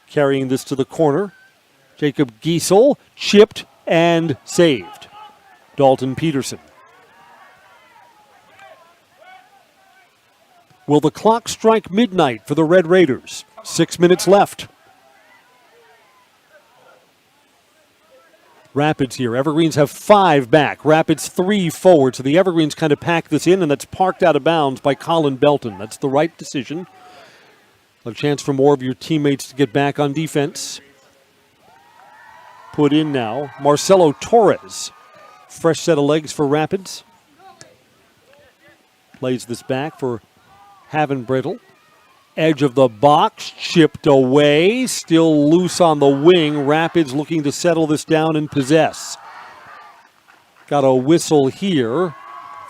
S1: Carrying this to the corner. Jacob Giesel chipped and saved. Dalton Peterson. Will the clock strike midnight for the Red Raiders? 6 minutes left. Rapids here. Evergreens have 5 back. Rapids 3 forward. So the Evergreens kind of pack this in, and that's parked out of bounds by Colin Belton. That's the right decision. A chance for more of your teammates to get back on defense. Put in now. Marcelo Torres. Fresh set of legs for Rapids. Plays this back for Havenbrittle. Edge of the box, chipped away, still loose on the wing. Rapids looking to settle this down and possess. Got a whistle here.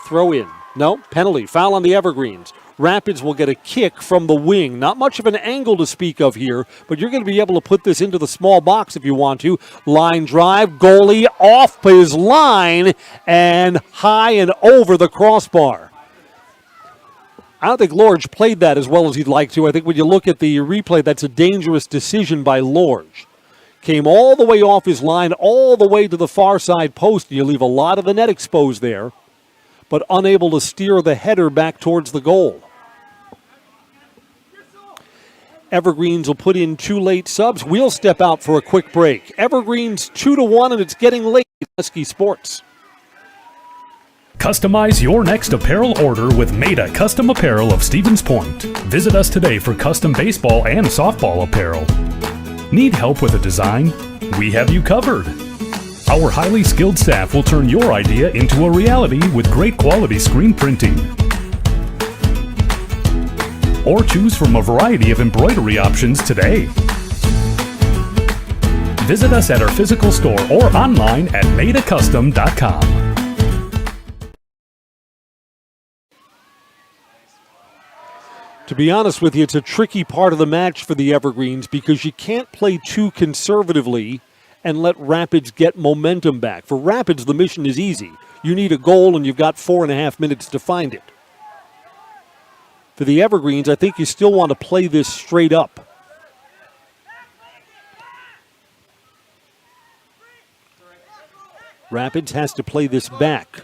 S1: Throw in. No, penalty. Foul on the Evergreens. Rapids will get a kick from the wing. Not much of an angle to speak of here, but you're going to be able to put this into the small box if you want to. Line drive, goalie off his line and high and over the crossbar. I don't think Lorge played that as well as he'd like to. I think when you look at the replay, that's a dangerous decision by Lorge. Came all the way off his line, all the way to the far side post, and you leave a lot of the net exposed there, but unable to steer the header back towards the goal. Evergreens will put in 2 late subs. We'll step out for a quick break. Evergreens 2-1, and it's getting late. Husky Sports.
S4: Customize your next apparel order with Maida Custom Apparel of Stevens Point. Visit us today for custom baseball and softball apparel. Need help with a design? We have you covered. Our highly skilled staff will turn your idea into a reality with great quality screen printing. Or choose from a variety of embroidery options today. Visit us at our physical store or online at maidacustom.com.
S1: To be honest with you, it's a tricky part of the match for the Evergreens because you can't play too conservatively and let Rapids get momentum back. For Rapids, the mission is easy. You need a goal, and you've got 4.5 minutes to find it. For the Evergreens, I think you still want to play this straight up. Rapids has to play this back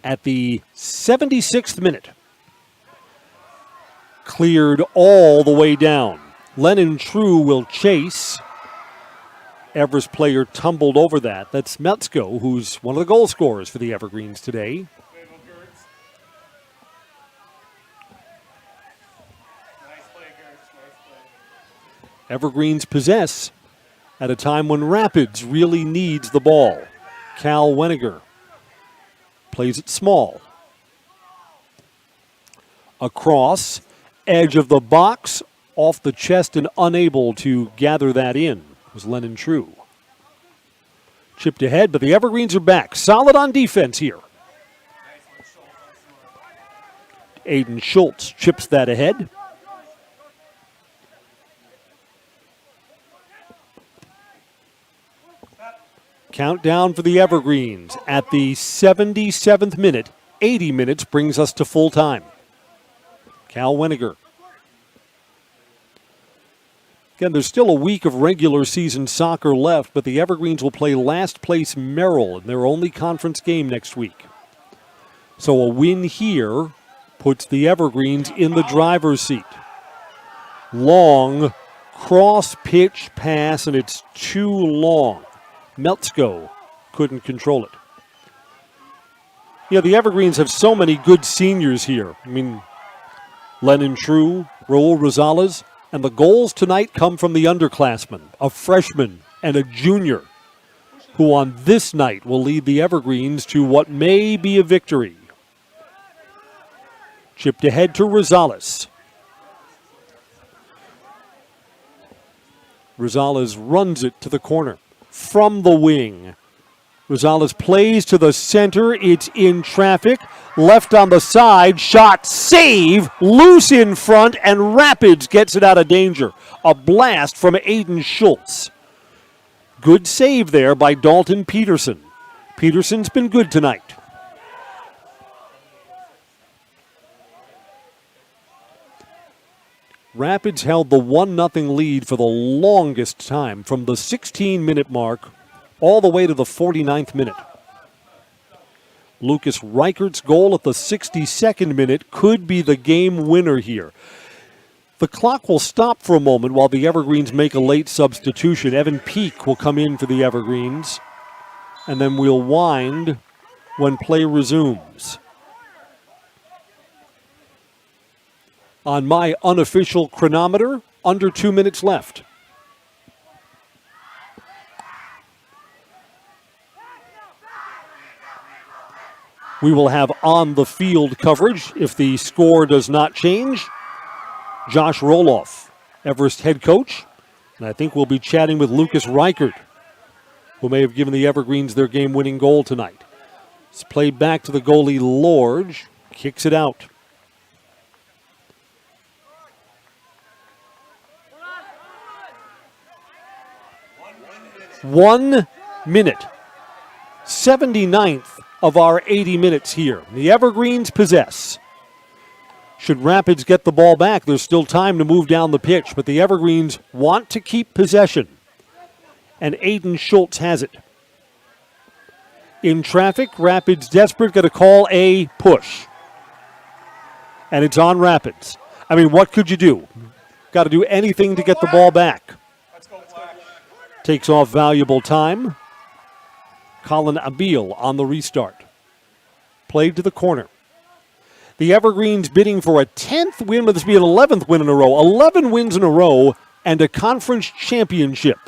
S1: at the 76th minute. Cleared all the way down. Lennon True will chase. Everest player tumbled over that. That's Metzko, who's one of the goal scorers for the Evergreens today. Evergreens possess at a time when Rapids really needs the ball. Cal Weniger plays it small. Across, edge of the box, off the chest and unable to gather that in was Lennon True. Chipped ahead, but the Evergreens are back. Solid on defense here. Aiden Schultz chips that ahead. Countdown for the Evergreens at the 77th minute. 80 minutes brings us to full time. Cal Weniger. Again, there's still a week of regular season soccer left, but the Evergreens will play last place Merrill in their only conference game next week. So a win here puts the Evergreens in the driver's seat. Long cross pitch pass, and it's too long. Metzko couldn't control it. Yeah, the Evergreens have so many good seniors here. I mean, Lennon True, Raul Rosales, and the goals tonight come from the underclassmen, a freshman and a junior, who on this night will lead the Evergreens to what may be a victory. Chipped ahead to Rosales. Rosales runs it to the corner. From the wing. Rosales plays to the center. It's in traffic. Left on the side. Shot. Save. Loose in front. And Rapids gets it out of danger. A blast from Aiden Schultz. Good save there by Dalton Peterson. Peterson's been good tonight. Rapids held the 1-0 lead for the longest time, from the 16-minute mark all the way to the 49th minute. Lucas Reichert's goal at the 62nd minute could be the game winner here. The clock will stop for a moment while the Evergreens make a late substitution. Evan Peak will come in for the Evergreens, and then we'll wind when play resumes. On my unofficial chronometer, under 2 minutes left. We will have on-the-field coverage if the score does not change. Josh Roloff, Everest head coach, and I think we'll be chatting with Lucas Reichert, who may have given the Evergreens their game-winning goal tonight. It's played back to the goalie Lorge, kicks it out. One minute, 79th of our 80 minutes here. The Evergreens possess. Should Rapids get the ball back, there's still time to move down the pitch, but the Evergreens want to keep possession. And Aiden Schultz has it. In traffic, Rapids desperate, going to call a push. And it's on Rapids. I mean, what could you do? Got to do anything to get the ball back. Takes off valuable time. Colin Abil on the restart. Played to the corner. The Evergreens bidding for a 10th win, but this will be an 11th win in a row. 11 wins in a row and a conference championship.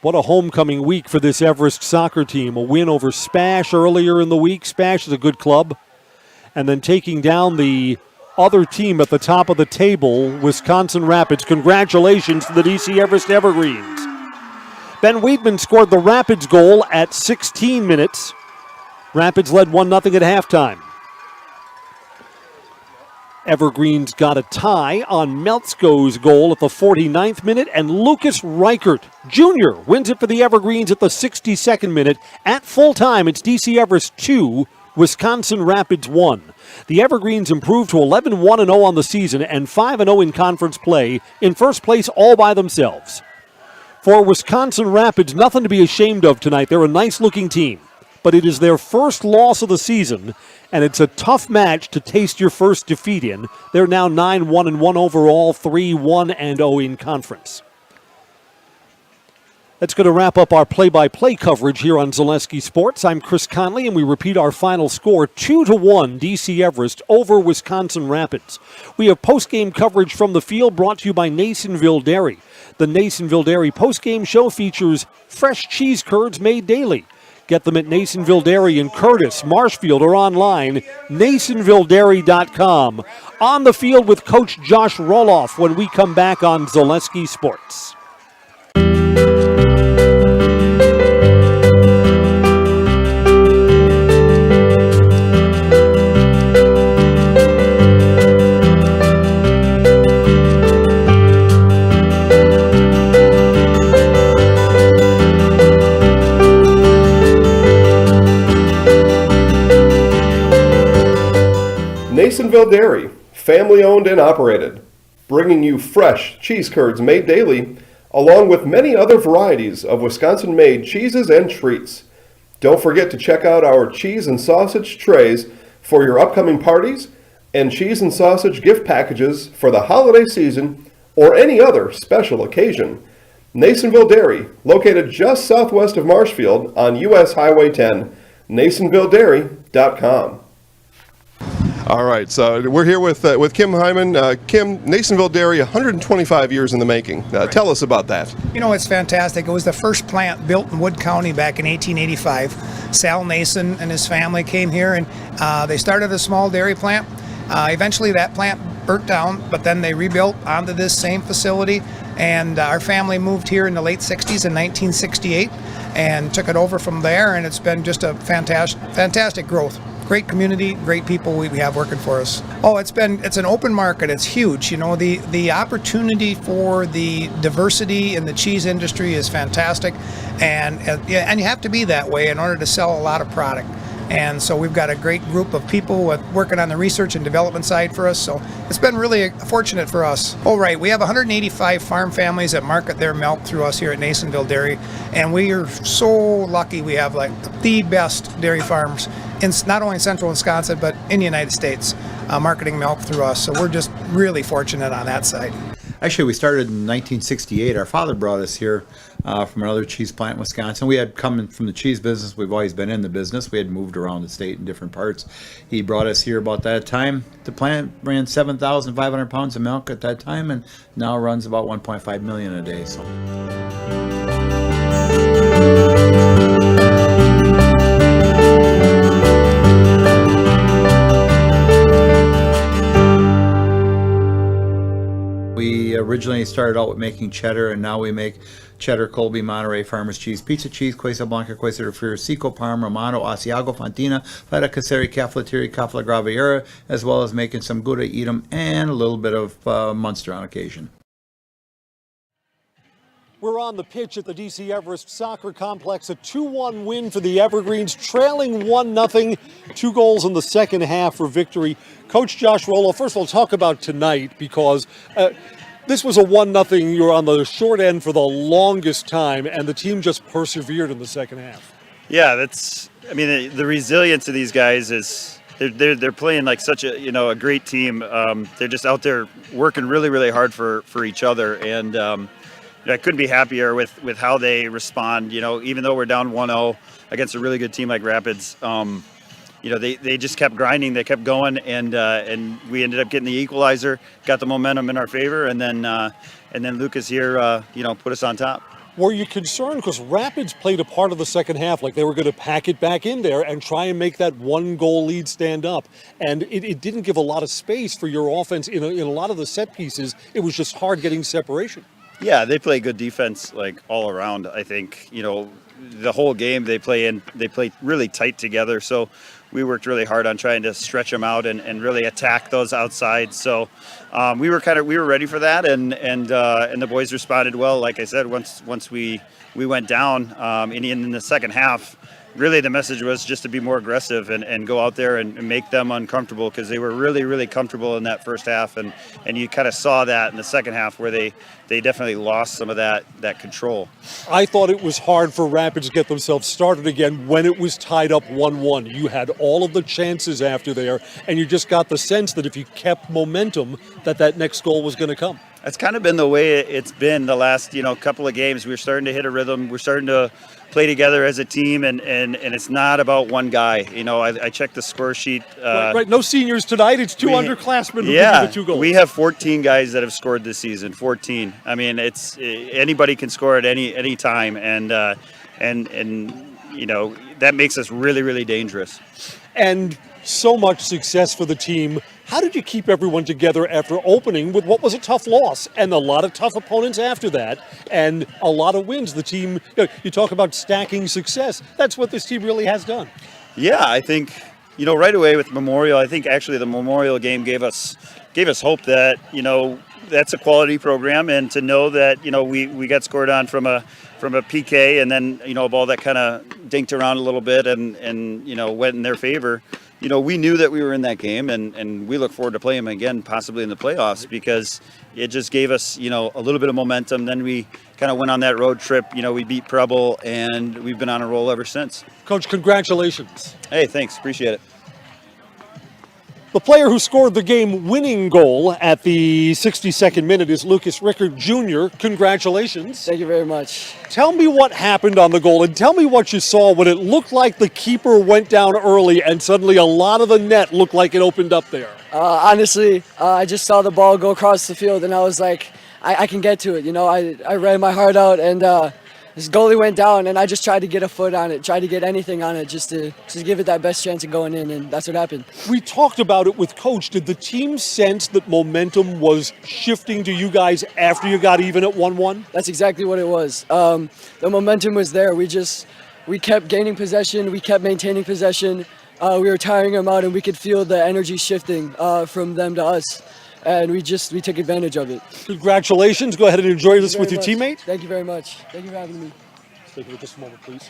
S1: What a homecoming week for this Everest soccer team. A win over Spash earlier in the week. Spash is a good club. And then taking down the other team at the top of the table, Wisconsin Rapids. Congratulations to the DC Everest Evergreens. Ben Weidman scored the Rapids goal at 16 minutes. Rapids led 1-0 at halftime. Evergreens got a tie on Metzko's goal at the 49th minute, and Lucas Reichert Jr. wins it for the Evergreens at the 62nd minute. At full time, it's DC Everest 2, Wisconsin Rapids 1. The Evergreens improved to 11-1-0 on the season and 5-0 in conference play, in first place all by themselves. For Wisconsin Rapids, nothing to be ashamed of tonight. They're a nice-looking team. but it is their first loss of the season, and it's a tough match to taste your first defeat in. They're now 9-1-1 overall, 3-1-0 in conference. That's going to wrap up our play-by-play coverage here on Zaleski Sports. I'm Chris Conley, and we repeat our final score, 2-1 DC Everest over Wisconsin Rapids. We have post-game coverage from the field brought to you by Nasonville Dairy. The Nasonville Dairy post-game show features fresh cheese curds made daily. Get them at Nasonville Dairy in Curtis, Marshfield, or online, NasonvilleDairy.com. On the field with Coach Josh Roloff when we come back on Zaleski Sports.
S9: Nasonville Dairy, family owned and operated, bringing you fresh cheese curds made daily, along with many other varieties of Wisconsin-made cheeses and treats. Don't forget to check out our cheese and sausage trays for your upcoming parties and cheese and sausage gift packages for the holiday season or any other special occasion. Nasonville Dairy, located just southwest of Marshfield on US Highway 10, NasonvilleDairy.com. All right, so we're here with Kim Hyman. Kim, Nasonville Dairy, 125 years in the making. Tell us about that.
S2: You know, it's fantastic. It was the first plant built in Wood County back in 1885. Sal Nason and his family came here, and they started a small dairy plant. Eventually that plant burnt down, but then they rebuilt onto this same facility, and our family moved here in the late 60s in 1968 and took it over from there, and it's been just a fantastic growth. Great community, great people we have working for us. Oh, it's an open market. It's huge. You know, the opportunity for the diversity in the cheese industry is fantastic, and you have to be that way in order to sell a lot of product. And so we've got a great group of people working on the research and development side for us. So it's been really fortunate for us. Oh, right. We have 185 farm families that market their milk through us here at Nasonville Dairy. And we are so lucky we have like the best dairy farms in not only in central Wisconsin, but in the United States, marketing milk through us. So we're just really fortunate on that side.
S5: Actually, we started in 1968. Our father brought us here from another cheese plant in Wisconsin. We had come from the cheese business. We've always been in the business. We had moved around the state in different parts. He brought us here about that time. The plant ran 7,500 pounds of milk at that time, and now runs about 1.5 million a day. So. We originally started out with making cheddar, and now we make cheddar, Colby, Monterey, Farmers Cheese, Pizza Cheese, Quesa Blanca, Quesa de Friar, Seco, Parma, Romano, Asiago, Fontina, Feta Caseri, Cafflettieri, Cafla Graviera, as well as making some Gouda Edam and a little bit of Munster on occasion.
S1: We're on the pitch at the DC Everest Soccer Complex. A 2-1 win for the Evergreens, trailing 1-0. 2 goals in the second half for victory. Coach Josh Roloff, first of all, talk about tonight, because this was a 1-0. You were on the short end for the longest time, and the team just persevered in the second half.
S6: Yeah, the resilience of these guys is they're playing like such a great team. They're just out there working really, really hard for each other, and I couldn't be happier with how they respond. Even though we're down 1-0 against a really good team like Rapids, they just kept grinding. They kept going, and we ended up getting the equalizer, got the momentum in our favor, and then Lucas here, put us on top.
S1: Were you concerned because Rapids played a part of the second half like they were going to pack it back in there and try and make that 1-goal lead stand up, and it didn't give a lot of space for your offense in a lot of the set pieces? It was just hard getting separation.
S6: Yeah, they play good defense like all around. I think the whole game they play really tight together. So we worked really hard on trying to stretch them out and really attack those outside. So we were ready for that, and the boys responded well. Like I said, once we went down, in the second half, really the message was just to be more aggressive and go out there and make them uncomfortable, because they were really, really comfortable in that first half. And you kind of saw that in the second half where they definitely lost some of that control.
S1: I thought it was hard for Rapids to get themselves started again when it was tied up 1-1. You had all of the chances after there, and you just got the sense that if you kept momentum, that next goal was going to come.
S6: That's kind of been the way it's been the last, couple of games. We're starting to hit a rhythm. We're starting to play together as a team, and it's not about one guy. I checked the score sheet.
S1: Right. No seniors tonight. It's two underclassmen who
S6: yeah,
S1: give you the 2 goals.
S6: We have 14 guys that have scored this season. 14. I mean, it's anybody can score at any time, and that makes us really, really dangerous.
S1: And so much success for the team. How did you keep everyone together after opening with what was a tough loss and a lot of tough opponents after that and a lot of wins? The team, you talk about stacking success. That's what this team really has done.
S6: Yeah, I think, right away with Memorial, I think actually the Memorial game gave us hope that, that's a quality program, and to know that, we got scored on from a PK, and then, a ball that kind of dinked around a little bit and went in their favor. We knew that we were in that game, and we look forward to playing them again, possibly in the playoffs, because it just gave us, a little bit of momentum. Then we kind of went on that road trip. We beat Preble, and we've been on a roll ever since.
S1: Coach, congratulations.
S6: Hey, thanks. Appreciate it.
S1: The player who scored the game-winning goal at the 62nd minute is Lucas Rickard Jr. Congratulations.
S7: Thank you very much.
S1: Tell me what happened on the goal, and tell me what you saw when it looked like the keeper went down early and suddenly a lot of the net looked like it opened up there.
S7: Honestly, I just saw the ball go across the field, and I was like, I can get to it. I ran my heart out, and this goalie went down, and I just tried to get a foot on it, tried to get anything on it just to give it that best chance of going in, and that's what happened.
S1: We talked about it with Coach. Did the team sense that momentum was shifting to you guys after you got even at 1-1?
S7: That's exactly what it was. The momentum was there. We kept gaining possession. We kept maintaining possession. We were tiring them out, and we could feel the energy shifting from them to us. And we took advantage of it.
S1: Congratulations. Go ahead and enjoy this with your teammate.
S7: Thank you very much. Thank you for having me.
S1: Take it just a moment, please.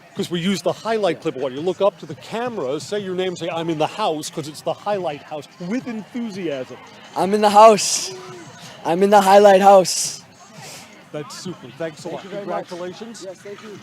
S1: Because we use the highlight clip. When you look up to the camera, say your name, say, I'm in the house, because it's the highlight house with enthusiasm.
S7: I'm in the house. I'm in the highlight house.
S1: That's super. Thanks a lot. Congratulations.
S7: Yes, thank you.